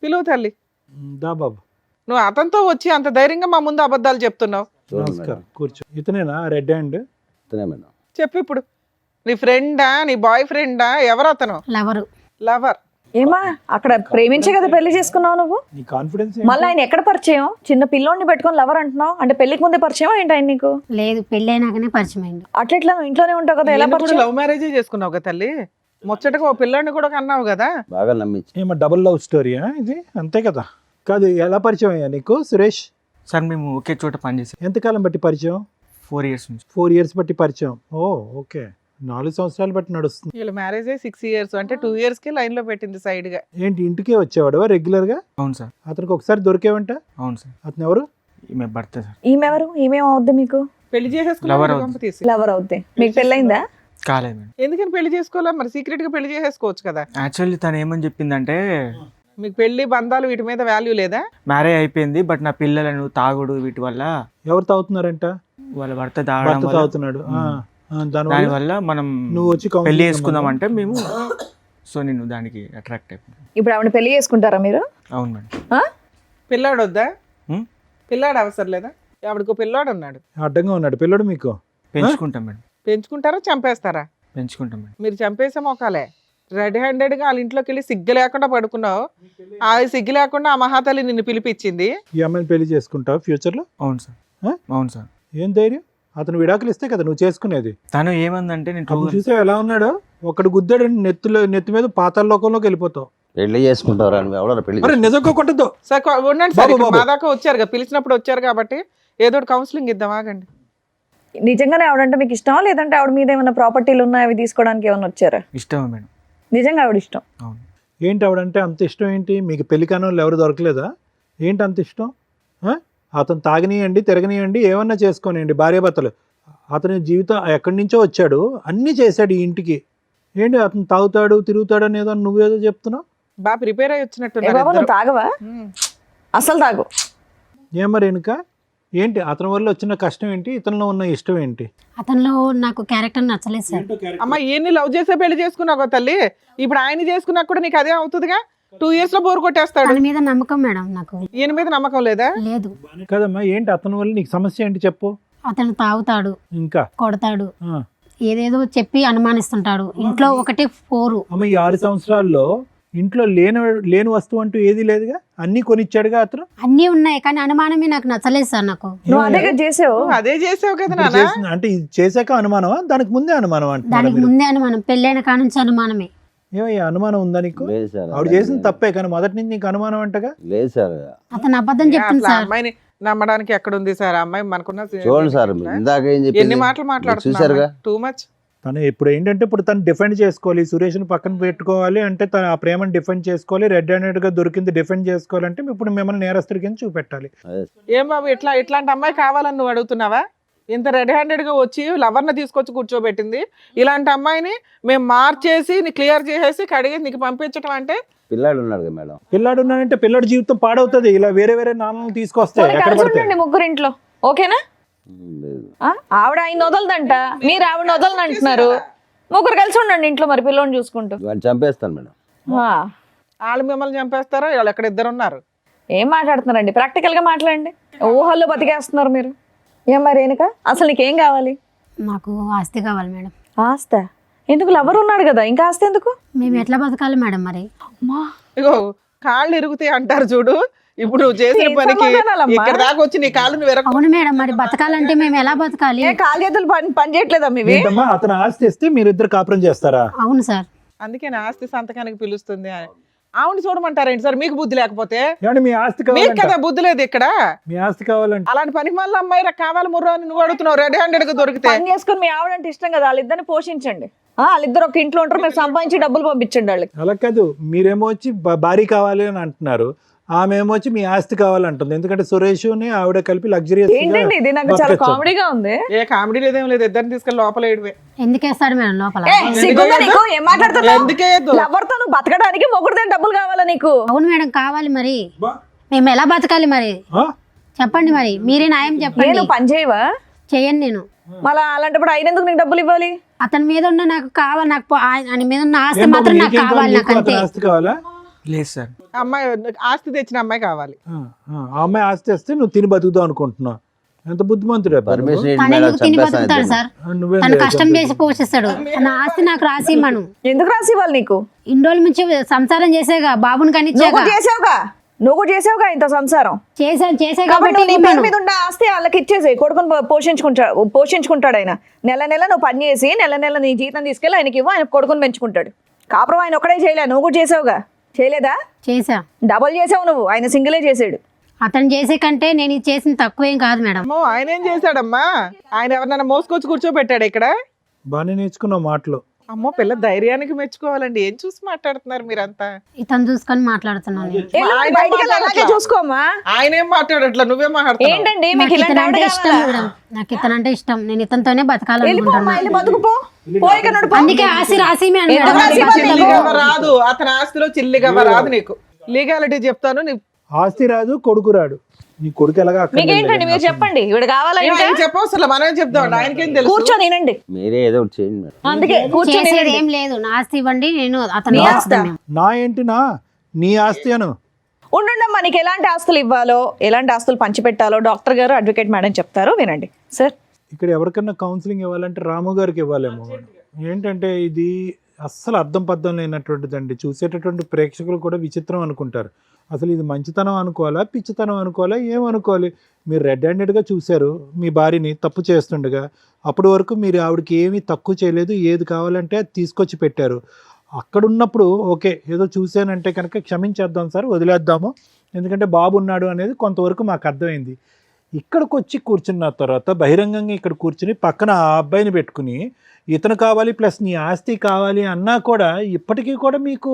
పిలువు తల్లి. దా బాబు. నువ్వు అతనితో వచ్చి అంత ధైర్యంగా మా ముందు అబద్ధాలు చెప్తున్నావు. చూడండి నమస్కారం, మేడం. కూర్చో. ఇతనేనా రెడ్ హ్యాండ్? ఇతనే మేడం. చెప్పు ఇప్పుడు. నీ ఫ్రెండా, నీ బాయ్ ఫ్రెండా, ఎవరు అతను? లవరు. లవర్. ఏమా అక్కడ ప్రేమించే కదా పెళ్లి చేసుకున్నావు నువ్వు? నీ కాన్ఫిడెన్స్ మళ్ళీ ఆయన ఎక్కడ పరిచయం? చిన్న పిల్లోడిని పెట్టుకొని లవర్ అంటున్నావు అంటే పెళ్లికి ముందే పరిచయం ఏంటి ఆయన నీకు? లేదు పెళ్ళి అయినాకనే పరిచయం అయింది. అట్లా నువ్వు ఇంట్లోనే ఉంటావు కదా, ఎలా పరిచయం? లవ్ మ్యారేజ్ చేసుకున్నావు కదా తల్లి, ముచ్చటగా ఓ పిల్లాడిని కూడా కన్నావు కదా. బాగా నమ్మించి ఏమో డబుల్ లవ్ స్టోరీయా ఇది? అంతే కదా. కాదు, ఎలా పరిచయం అయ్యా నీకు సురేష్? సార్ మేము ఒకే చోట పనిచేసాం ఎంతకాలం బట్టి పరిచయం? 4 years నుంచి. 4 years బట్టి పరిచయం. ఓ ఓకే, 4 సంవత్సరాలు బట్టి నడుస్తుంది. వీళ్ళ మ్యారేజ్ 6 years, అంటే 2 years కి లైన్ లో పెట్టింది సైడ్ గా. ఏంటి ఇంటికే వచ్చేవాడు రెగ్యులర్ గా? అవును సార్. అతనికి ఒకసారి దొరికేవంట? అవును సార్. అతను ఎవరు? ఈమె భర్త సార్. ఈమెవరు? ఈమెమవుద్ది మీకు? పెళ్లి Lover చేసేసుకున్నావు అవుద్ది. తీసి. లవర్ అవుద్ది. మీకు పెళ్ళైందా? కాలేదు మేడం. ఎందుకని పెళ్లి చేసుకోవాలా మరి? సీక్రెట్ గా పెళ్లి చేసేసుకోవచ్చు కదా. యాక్చువల్లీ తను ఏమని చెప్పిందంటే మీకు పెళ్లి బంధాలు వీటి మీద వాల్యూ లేదా? మ్యారేజ్ అయిపోయింది బట్ నా పిల్లలను తాగుడు వీటి వల్ల ఎవరు తాగుతున్నారంట? వాళ్ళ భర్త తాగడం భర్త వల్ల తాగుతున్నాడు. దాని దానివల్ల వల్ల మనం నువ్వు వచ్చి counseling పెళ్లి చేసుకుందాం అంటే మేము సో నేను దానికి అట్రాక్ట్ అయిపోయాను. ఇప్పుడు ఆవిడ పెళ్లి చేసుకుంటారా మీరు? అవును మేడం. ఆ? పిల్లాడు వద్దా? హ్మ్? పిల్లాడు అవసరం లేదా? ఆవిడకు పిల్లాడు ఉన్నాడు. అడ్డంగా ఉన్నాడు పిల్లడు మీకు? పెంచుకుంటాం మేడం. పెంచుకుంటారా చంపేస్తారా? పెంచుకుంటాం మేడం. మీరు చంపేసే మొక్కలే. రెడ్ హ్యాండెడ్ గా వాళ్ళ ఇంట్లోకి వెళ్ళి సిగ్గు లేకుండా పడుకున్నావు. ఆ సిగ్గు లేకుండా ఆ మహాతల్లి నిన్ను పిలిపించింది. ఈ అమ్మాయిని పెళ్లి చేసుకుంటావు ఫ్యూచర్ లో? అవును సార్. ఆ? అవును సార్. ఏం ధైర్యం? అతను విడాకులు ఇస్తే కదా నువ్వు చేసుకునేది. తను ఏమందంటే నేను అప్పుడు చూసావు ఎలా ఉన్నాడో? ఒకడు గుద్దాడు నెత్తి మీద పాతాళ లోకంలోకి వెళ్ళిపోతావు. పెళ్లి చేసుకుంటారా నువ్వు? ఎవడన్నా పెళ్లి అరే నిజంగా కొట్టద్దు. సార్ ఉండండి సార్, బాబు, ఇక్కడ బాబు. మా దాకా వచ్చారు కదా, పిలిచినప్పుడు వచ్చారు కాబట్టి ఏదో కౌన్సిలింగ్ ఇద్దాం, ఆగండి. నిజంగానే ఆవిడంటే మీకు ఇష్టమా, లేదంటే ఆవిడ మీద ఏమైనా ప్రాపర్టీలు ఉన్నాయి అవి తీసుకోవడానికి ఏమైనా వచ్చారా? ఇష్టమే మేడం. నిజంగా ఆవిడ ఇష్టం. అవును. ఏంటి ఆవిడంటే అంత ఇష్టం ఏంటి మీకు? పెళ్లి కాని వాళ్ళు ఎవరు దొరకలేదా? ఏంటి అంత ఇష్టం? అతను తాగనీయండి తిరగనీయండి ఏమన్నా చేసుకోనియండి భార్యాభర్తలు. అతని జీవితం ఎక్కడి నుంచో వచ్చాడు, అన్నీ చేశాడు ఈ ఇంటికి. ఏంటి అతను తాగుతాడు తిరుగుతాడు అని ఏదో నువ్వేదో చెప్తున్నావు? బాగా ప్రిపేర్ అయ్యి ఏ వచ్చినట్టున్నారు బాబా, ఇద్దరు. నువ్వు తాగవా? ఉమ్. అసలు తాగు. ఏమో రేణుక, ఏంటి అతని వల్ల వచ్చిన కష్టం ఏంటి? ఇతనిలో ఉన్న ఇష్టం ఏంటి? అతనిలో నాకు క్యారెక్టర్ నచ్చలేదు సార్. అమ్మ ఈయన్ని లవ్ చేసే పెళ్లి చేసుకున్నావు కదా తల్లి, ఇప్పుడు ఆయన చేసుకున్నా కూడా నీకు అదే అవుతుందిగా. 2 years లో బోర్ కొట్టేస్తాడు. తన మీద నమ్మకం మేడం నాకు ఈయన మీద నమ్మకం లేదా? లేదు. కదమ్మా, ఏంటి అతని వల్ల నీకు సమస్య ఏంటి చెప్పు. అతను తాగుతాడు, ఇంకా కొడతాడు, ఆ. ఏదేదో చెప్పి అనుమానిస్తుంటాడు. ఇంట్లో ఒకటే 4. అమ్మ ఈ 6 సంవత్సరాల్లో ఇంట్లో లేని వస్తువు అంటూ ఏది లేదుగా, అన్నీ కొనిచ్చాడుగా అతను. అన్నీ ఉన్నాయి కానీ అనుమానమే నాకు నచ్చలేదు సార్. నాకు నువ్వు అదే కదా చేసావు. నువ్వు అదే చేసావు కదా ఇప్పుడు నాన్న. అంటే ఇది చేశాక అనుమానమా, దానికి ముందే అనుమానం అంటున్నారా దానికి మీరు? ముందే అనుమానం, పెళ్ళైన కాడ నుంచి అనుమానమే. ఏమయ్యా అనుమానం ఉందా నీకు? లేదు సార్. ఆవిడ చేసిన తప్పే కానీ మొదటి నుంచి నీకు అనుమానం అంటగా. లేదు సార్. అతను అబద్ధం చెప్తుంది అసలు ఆ సార్. అమ్మాయిని నమ్మడానికి ఎక్కడ ఉంది సార్? ఆ అమ్మాయి మనకున్న చూడండి సార్, ఇందాక ఏం ఎన్ని చెప్పింది మాటలు మాట్లాడుతున్నా, చూసారుగా. Too much. తను ఇప్పుడు ఏంటంటే ఇప్పుడు తను డిఫెండ్ చేసుకోవాలి, సురేష్ని పక్కన పెట్టుకోవాలి అంటే తను ఆ ప్రేమను డిఫెండ్ చేసుకోవాలి, రెడ్ హ్యాండెడ్ గా దొరికింది డిఫెండ్ చేసుకోవాలంటే ఇప్పుడు మిమ్మల్ని నేరస్తుడి కింద చూపెట్టాలి. ఏం బాబు ఇట్లాంటి అమ్మాయి కావాలని నువ్వు అడుగుతున్నావా? ఇంత రెడ్ హ్యాండెడ్ గా వచ్చి లవర్ని తీసుకొచ్చి కూర్చోబెట్టింది. ఇలాంటి అమ్మాయిని మేము మార్చేసి నీ క్లియర్ చేసేసి కడిగి నీకు పంపించడం అంటే? పిల్లాడు ఉన్నాడు కదా మేడం. పిల్లాడు ఉన్నాడంటే పిల్లాడి జీవితం పాడవుతుంది. ఇలా వేరే నాన్నలు తీసుకొస్తే పోనీ ఎక్కడ కలిసి పడతాయి? ఉండండి ముగ్గురు ఇంట్లో, ఓకేనా? లేదు. ఆ? ఆవిడ ఆయన వదలదంట, మీరు ఆవిడ వదలని అంటున్నారు. ముగ్గురు కలిసి ఉండండి ఇంట్లో, మరి పిల్లోని చూసుకుంటూ. వాడిని చంపేస్తాను మేడం. ఆ. వాళ్ళు మిమ్మల్ని చంపేస్తారా? వాళ్ళు ఎక్కడ ఇద్దరు ఉన్నారు. ఏం మాట్లాడుతున్నారండి? ప్రాక్టికల్ గా మాట్లాడండి. ఊహల్లో బతికేస్తున్నారు మీరు. ఏం మరి రేణుక, అసలు నీకేం కావాలి? నాకు ఆస్తి కావాలి మేడం. ఆస్తా? ఎందుకు? లవర్ ఉన్నాడు కదా, ఇంకా ఆస్తి ఎందుకు? మేము ఎట్లా బతకాలి మేడం మరి? అమ్మా, ఇగో కాళ్ళు ఇరుగుతాయి అంటారు చూడు. ఇప్పుడు నువ్వు చేసిన ఏం పనికి సమాధానాలమ్మా? ఇక్కడ దాకా వచ్చి నీ కాళ్ళు నువ్వు ఎరగ. అవును మేడం, మరి బతకాలంటే మేము ఎలా బతకాలి? ఏ కాలు చేతులు పని చేయట్లేదా మీవి? ఏంటమ్మా అతను ఆస్తి ఇస్తే మీరిద్దరు కాపురం చేస్తారా? అవును సార్. అందుకే నా ఆస్తి సంతకానికి పిలుస్తుంది. ఆవిడ చూడమంటారేంటి సార్? మీకు బుద్ధి లేకపోతే? ఏమండి మీ ఆస్తి మీకు కావాలంట? కదా బుద్ధి లేదు ఇక్కడ. మీ ఆస్తి కావాలంటే అలాంటి పనికి మళ్ళీ అమ్మాయి కావాలి ముర్రో అని నువ్వు అడుగుతున్నావు. రెడ్ హ్యాండెడ్ గా దొరికితే పని చేసుకుని మీ ఆవిడంటే ఇష్టం కదా, వాళ్ళిద్దరిని పోషించండి. వాళ్ళిద్దరు ఒక ఇంట్లో ఉంటారు, మీరు సంపాదించి డబ్బులు పంపించండి వాళ్ళకి. అలా కాదు, మీరేమో వచ్చి భారీ కావాలి అని అంటున్నారు, ఆమె ఏమో వచ్చి మీ ఆస్తి కావాలంటుంది. ఎందుకంటే సురేష్ని ఆవిడ కలిపి లగ్జరియస్ ఏంటండి ఇది? నాకు చాలా కామెడీగా ఉంది. ఏ కామెడీ లేదేం లేదు. ఇద్దరిని తీసుకెళ్ళి లోపల ఏడువే. ఎందుకేస్తాడు మేడం లోపల? సిగ్గుందా నీకు? ఏం మాట్లాడుతున్నావు? ఎందుకే ఎవరితో నువ్వు బతకడానికి మొగుడుదే డబ్బులు కావాలా నీకు? అవును మేడం కావాలి. మరి మేము ఎలా బతకాలి మరి? చెప్పండి మరి, మీరే న్యాయం చెప్పండి. నేను పని చేయవా? చేయను నేను. మళ్ళీ అలాంటప్పుడు ఆయన ఎందుకు నీకు డబ్బులు ఇవ్వాలి? అతని మీద ఉన్న నాకు కావాలి, నాకు ఆయన మీద ఉన్న ఆస్తి మాత్రం నాకు కావాలి, నాకు అంతే. ఆస్తి కావాలా? లేదు సార్. అమ్మాయి ఆస్తి తెచ్చిన అమ్మాయి కావాలి. ఆ అమ్మాయి ఆస్తి వస్తే నువ్వు తిని బతుకుతావు అనుకుంటున్నావు. ఎంత బుద్ధిమంతుడే అబ్బా నువ్వు. పర్మిషన్ ఏంటి తనే మేడం, నువ్వు తిని చంపేస్తాను బతుకుతాడు ఇద్దరిని. సార్, నువ్వేం తను లేదు, కష్టం చేసి పోషిస్తాడు. నా ఆస్తి నాకు రాసి ఇమ్మను. ఎందుకు రాసి ఇవ్వాలి నీకు? ఇన్ని రోజుల నుంచి సంసారం చేసేగా, బాబుని నువ్వు కనిచ్చాగా, కూడా చేసావుగా, నువ్వు కూడా చేసావుగా ఇంత సంసారం. చేసే కాబట్టి కాబట్టి నువ్వు నీ పేరు ఇమ్మను. మీద ఉన్న ఆస్తి వాళ్ళకి ఇచ్చేసి కొడుకుని పోషించుకుంటాడు ఆయన. నెల నెల నువ్వు పని చేసి నెల నెల నీ జీతం తీసుకెళ్ళి ఆయనకి ఇవ్వు, ఆయన కొడుకుని పెంచుకుంటాడు. కాపురం ఆయన ఒక్కడే చేయలే, నువ్వు కూడా చేసావుగా. చేయలేదా? చేసా. డబుల్ చేసావు నువ్వు, ఆయన సింగిలే చేసాడు. అతను చేసే కంటే నేను ఇది చేసిన తక్కువేం కాదు మేడం. అమ్మో ఆయన ఏం చేశాడమ్మా? ఆయన ఎవరినైనా మోసుకొచ్చి కూర్చోబెట్టాడు ఇక్కడ? బాగానే నేర్చుకున్నావు మాటలు. అమ్మో పిల్ల ధైర్యానికి మెచ్చుకోవాలండి. ఏం చూసి మాట్లాడుతున్నారు మీరంతా? ఇతను చూసుకొని మాట్లాడుతున్నాను నేను. ఆయన బయటికి వెళ్ళి అలాగే మాట్లాడట్లా. చూసుకోమా? ఆయన ఏం మాట్లాడట్లా, నువ్వే మాట్లాడుతున్నావు. ఏంటండి మీకు నాకు ఇలాంటి ఇతనంటే ఆవిడ ఇష్టం కావాలా? మేడం, నాకు ఇతనంటే ఇష్టం. నేను ఇతనితోనే వెళ్ళిపోమ్మా, బతకాలనుకుంటున్నాను. వెళ్ళి బతుకుపో. పోయిక నడు పో. అందుకే ఆస్తి రాసిమే అని ఎంత మేడం. రాసి నాకు ఇవ్వాలి? చిల్లిగవ్వ రాదు, అతని ఆస్తిలో చిల్లిగవ్వ రాదు నీకు. లీగాలిటీ చెప్తాను. ఆస్తి రాదు, కొడుకు రాడు. నీ కొడుకు ఎలాగా మీకు ఏంటండి, మీరు చెప్పండి. ఇవిడ కావాలా ఇంకా? చెప్పవసరం, మనమే చెప్తాం. ఆయనకేం తెలుసు? కూర్చొని వినండి. మీరే ఏదో ఒకటి చేయండి మేడం. అందుకే కూర్చొని చేసేది వినండి. ఏం లేదు. నా ఆస్తి ఇవ్వండి, నేను అతను నీ ఆస్తా? నా ఏంటి నా నీ ఆస్తి అను. ఉండుండమ్మా, నీకు ఎలాంటి ఆస్తులు ఇవ్వాలో, ఎలాంటి ఆస్తులు పంచిపెట్టాలో డాక్టర్ గారు, అడ్వకేట్ మేడం చెప్తారు, వినండి సార్. ఇక్కడ ఎవరికన్నా కౌన్సిలింగ్ ఇవ్వాలంటే రాము గారికి ఇవ్వాలేమో. ఏంటంటే ఇది అస్సలు అర్థం పద్ధం లేనటువంటిదండి. చూసేటటువంటి ప్రేక్షకులు కూడా విచిత్రం అనుకుంటారు. అసలు ఇది మంచితనం అనుకోవాలా, పిచ్చితనం అనుకోవాలా, ఏమనుకోవాలి? మీరు రెడ్ హ్యాండెడ్గా చూశారు మీ భార్యని తప్పు చేస్తుండగా. అప్పటి వరకు మీరు ఆవిడకి ఏమీ తక్కువ చేయలేదు, ఏది కావాలంటే అది తీసుకొచ్చి పెట్టారు. అక్కడ ఉన్నప్పుడు ఓకే, ఏదో చూశానంటే కనుక క్షమించేద్దాం సార్, వదిలేద్దాము, ఎందుకంటే బాబు ఉన్నాడు అనేది కొంతవరకు మాకు అర్థమైంది. ఇక్కడికి వచ్చి కూర్చున్న తర్వాత బహిరంగంగా ఇక్కడ కూర్చుని పక్కన ఆ అబ్బాయిని పెట్టుకుని ఇతను కావాలి ప్లస్ నీ ఆస్తి కావాలి అన్నా కూడా ఇప్పటికీ కూడా మీకు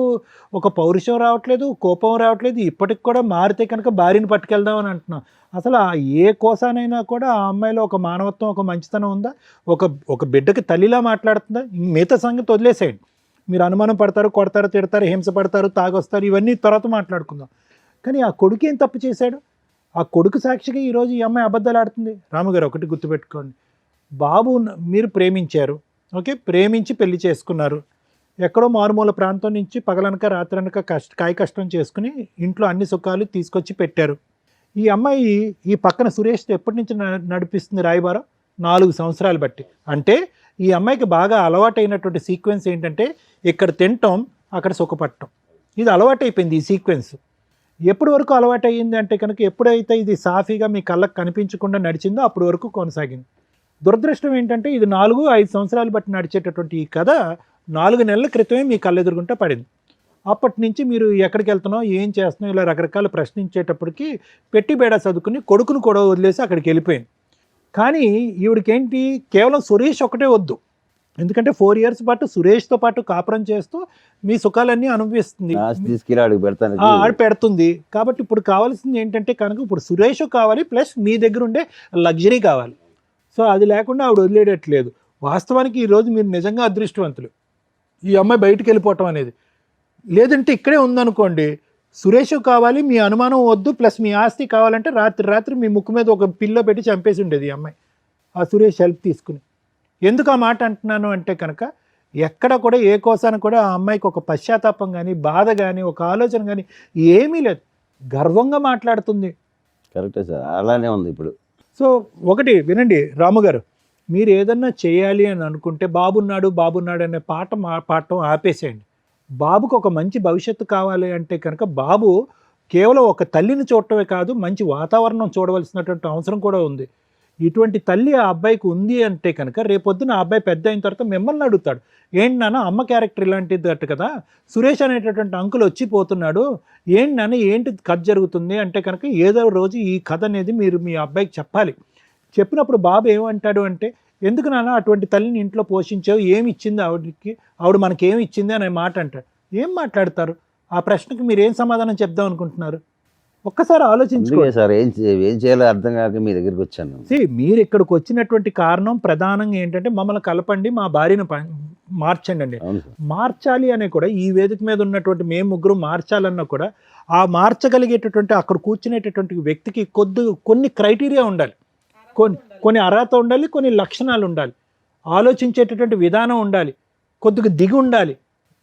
ఒక పౌరుషం రావట్లేదు, కోపం రావట్లేదు. ఇప్పటికి కూడా మారితే కనుక భార్యని పట్టుకెళ్దామని అంటున్నాం. అసలు ఆ ఏ కోసానైనా కూడా ఆ అమ్మాయిలో ఒక మానవత్వం, ఒక మంచితనం ఉందా? ఒక బిడ్డకి తల్లిలా మాట్లాడుతుందా? మిగతా సంగతి వదిలేసేయండి. మీరు అనుమానం పడతారు, కొడతారు, తిడతారు, హింస పడతారు, తాగొస్తారు, ఇవన్నీ తర్వాత మాట్లాడుకుందాం. కానీ ఆ కొడుకు ఏం తప్పు చేశాడు? ఆ కొడుకు సాక్షిగా ఈరోజు ఈ అమ్మాయి అబద్ధాలు ఆడుతుంది. రాముగారు ఒకటి గుర్తుపెట్టుకోండి, బాబు మీరు ప్రేమించారు, ఓకే, ప్రేమించి పెళ్లి చేసుకున్నారు. ఎక్కడో మారుమూల ప్రాంతం నుంచి పగలనక రాత్రనక కాయ కష్టం చేసుకుని ఇంట్లో అన్ని సుఖాలు తీసుకొచ్చి పెట్టారు. ఈ అమ్మాయి ఈ పక్కన సురేష్ ఎప్పటి నుంచి నడిపిస్తుంది రాయబారం? 4 సంవత్సరాలు బట్టి. అంటే ఈ అమ్మాయికి బాగా అలవాటైనటువంటి సీక్వెన్స్ ఏంటంటే ఇక్కడ తినటం, అక్కడ సుఖపడటం. ఇది అలవాటైపోయింది ఈ సీక్వెన్స్. ఎప్పటి వరకు అలవాటు అయ్యింది అంటే కనుక ఎప్పుడైతే ఇది సాఫీగా మీ కళ్ళకు కనిపించకుండా నడిచిందో అప్పటి వరకు కొనసాగింది. దురదృష్టం ఏంటంటే ఇది 4-5 సంవత్సరాలు బట్టి నడిచేటటువంటి ఈ కథ 4 నెలల క్రితమే మీ కళ్ళెదురుగుంటే పడింది. అప్పటి నుంచి మీరు ఎక్కడికి వెళ్తున్నావు, ఏం చేస్తున్నావు, ఇలా రకరకాల ప్రశ్నించేటప్పటికి పెట్టి బేడా చదువుకుని కొడుకును కూడా వదిలేసి అక్కడికి వెళ్ళిపోయింది. కానీ ఈవిడికేంటి, కేవలం సురేష్ ఒకటే వద్దు. ఎందుకంటే 4 years పాటు సురేష్తో పాటు కాపురం చేస్తూ మీ సుఖాలన్నీ అనుభవిస్తుంది, ఆస్తి తీసుకెళ్ళి ఆడికి పెడతాను. ఆడ పెడుతుంది. కాబట్టి ఇప్పుడు కావాల్సింది ఏంటంటే కనుక ఇప్పుడు సురేష్ కావాలి ప్లస్ మీ దగ్గర ఉండే లగ్జరీ కావాలి. సో అది లేకుండా ఆవిడ వదిలేయట్లేదు. వాస్తవానికి ఈరోజు మీరు నిజంగా అదృష్టవంతులు, ఈ అమ్మాయి బయటికి వెళ్ళిపోవటం అనేది. లేదంటే ఇక్కడే ఉందనుకోండి, సురేష్ కావాలి, మీ అనుమానం వద్దు, ప్లస్ మీ ఆస్తి కావాలంటే రాత్రి మీ ముక్కు మీద ఒక పిల్లో పెట్టి చంపేసి ఉండేది ఈ అమ్మాయి, ఆ సురేష్ హెల్ప్ తీసుకుని. ఎందుకు ఆ మాట అంటున్నాను అంటే కనుక ఎక్కడ కూడా ఏ కోసాన కూడా ఆ అమ్మాయికి ఒక పశ్చాత్తాపం కానీ, బాధ కానీ, ఒక ఆలోచన కానీ ఏమీ లేదు. గర్వంగా మాట్లాడుతుంది. కరెక్టే సార్, అలానే ఉంది ఇప్పుడు. సో ఒకటి వినండి రాము గారు, మీరు ఏదన్నా చేయాలి అని అనుకుంటే బాబున్నాడు అనే పాఠం ఆపేసేయండి. బాబుకు ఒక మంచి భవిష్యత్తు కావాలి అంటే కనుక బాబు కేవలం ఒక తల్లిని చూడటమే కాదు, మంచి వాతావరణం చూడవలసినటువంటి అవసరం కూడా ఉంది. ఇటువంటి తల్లి ఆ అబ్బాయికి ఉంది అంటే కనుక రేపొద్దున ఆ అబ్బాయి పెద్ద అయిన తర్వాత మిమ్మల్ని అడుగుతాడు, ఏంటి నాన్న అమ్మ క్యారెక్టర్ ఇలాంటిది అట్టు కదా, సురేష్ అనేటటువంటి అంకుల్ వచ్చిపోతున్నాడు, ఏంటి నాన్న ఏంటి కథ జరుగుతుంది అంటే కనుక ఏదో రోజు ఈ కథ అనేది మీరు మీ అబ్బాయికి చెప్పాలి. చెప్పినప్పుడు బాబు ఏమంటాడు అంటే, ఎందుకు నాన్న అటువంటి తల్లిని ఇంట్లో పోషించావు, ఏమి ఇచ్చింది ఆవిడకి, ఆవిడ మనకి ఏమి ఇచ్చింది అనే మాట అంటాడు. ఏం మాట్లాడతారు? ఆ ప్రశ్నకి మీరు ఏం సమాధానం చెప్దాం అనుకుంటున్నారు? ఒక్కసారి ఆలోచించుకోండి సార్. ఏం చేయాలో అర్థం కాక మీ దగ్గరికి వచ్చాను. మీరు ఇక్కడికి వచ్చినటువంటి కారణం ప్రధానంగా ఏంటంటే మమ్మల్ని కలపండి, మా భార్యను మార్చండి అండి. మార్చాలి అనే కూడా ఈ వేదిక మీద ఉన్నటువంటి మేము ముగ్గురు మార్చాలన్నా కూడా ఆ మార్చగలిగేటటువంటి అక్కడ కూర్చునేటటువంటి వ్యక్తికి కొన్ని క్రైటీరియా ఉండాలి, కొన్ని అర్హత ఉండాలి, కొన్ని లక్షణాలు ఉండాలి, ఆలోచించేటటువంటి విధానం ఉండాలి, కొద్దిగా దిగి ఉండాలి.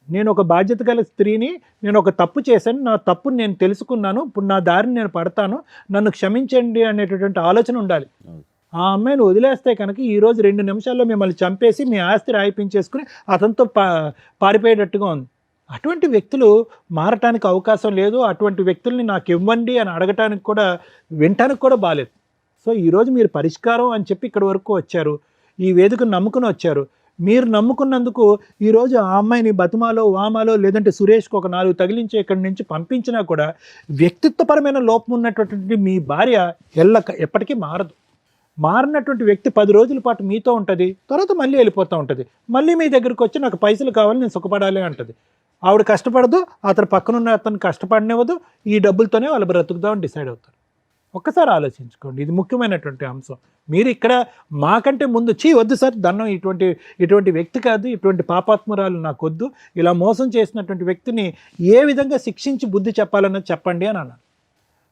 నేను ఒక బాధ్యత గల స్త్రీని, నేను ఒక తప్పు చేశాను, నా తప్పుని నేను తెలుసుకున్నాను, ఇప్పుడు నా దారిని నేను పడతాను, నన్ను క్షమించండి అనేటటువంటి ఆలోచన ఉండాలి. ఆ అమ్మాయిని వదిలేస్తే కనుక ఈరోజు 2 నిమిషాల్లో మిమ్మల్ని చంపేసి మీ ఆస్తి రాయిపించేసుకుని అతనితో పారిపోయేటట్టుగా ఉంది. అటువంటి వ్యక్తులు మారటానికి అవకాశం లేదు. అటువంటి వ్యక్తుల్ని నాకు ఇవ్వండి అని అడగటానికి కూడా వినటానికి కూడా బాలేదు. సో ఈరోజు మీరు పరిష్కారం అని చెప్పి ఇక్కడి వరకు వచ్చారు, ఈ వేదికను నమ్ముకుని వచ్చారు. మీరు నమ్ముకున్నందుకు ఈరోజు ఆ అమ్మాయిని బతుమాలో వామాలో లేదంటే సురేష్కి ఒక 4 తగిలించి ఇక్కడి నుంచి పంపించినా కూడా వ్యక్తిత్వపరమైన లోపం ఉన్నటువంటి మీ భార్య ఎప్పటికీ మారదు. మారినటువంటి వ్యక్తి 10 రోజుల పాటు మీతో ఉంటుంది, తర్వాత మళ్ళీ వెళ్ళిపోతూ ఉంటుంది. మళ్ళీ మీ దగ్గరికి వచ్చి నాకు పైసలు కావాలి, నేను సుఖపడాలి అంటుంది. ఆవిడ కష్టపడదు, అతను పక్కనున్న అతను కష్టపడనివ్వదు, ఈ డబ్బులతోనే వాళ్ళు బ్రతుకుదామని డిసైడ్ అవుతారు. ఒక్కసారి ఆలోచించుకోండి, ఇది ముఖ్యమైనటువంటి అంశం. మీరు ఇక్కడ మాకంటే ముందు వద్దు సార్ దండం, ఇటువంటి వ్యక్తి కాదు, ఇటువంటి పాపాత్మురాలు నాకు వద్దు, ఇలా మోసం చేసినటువంటి వ్యక్తిని ఏ విధంగా శిక్షించి బుద్ధి చెప్పాలన్నది చెప్పండి అని అన్నాను.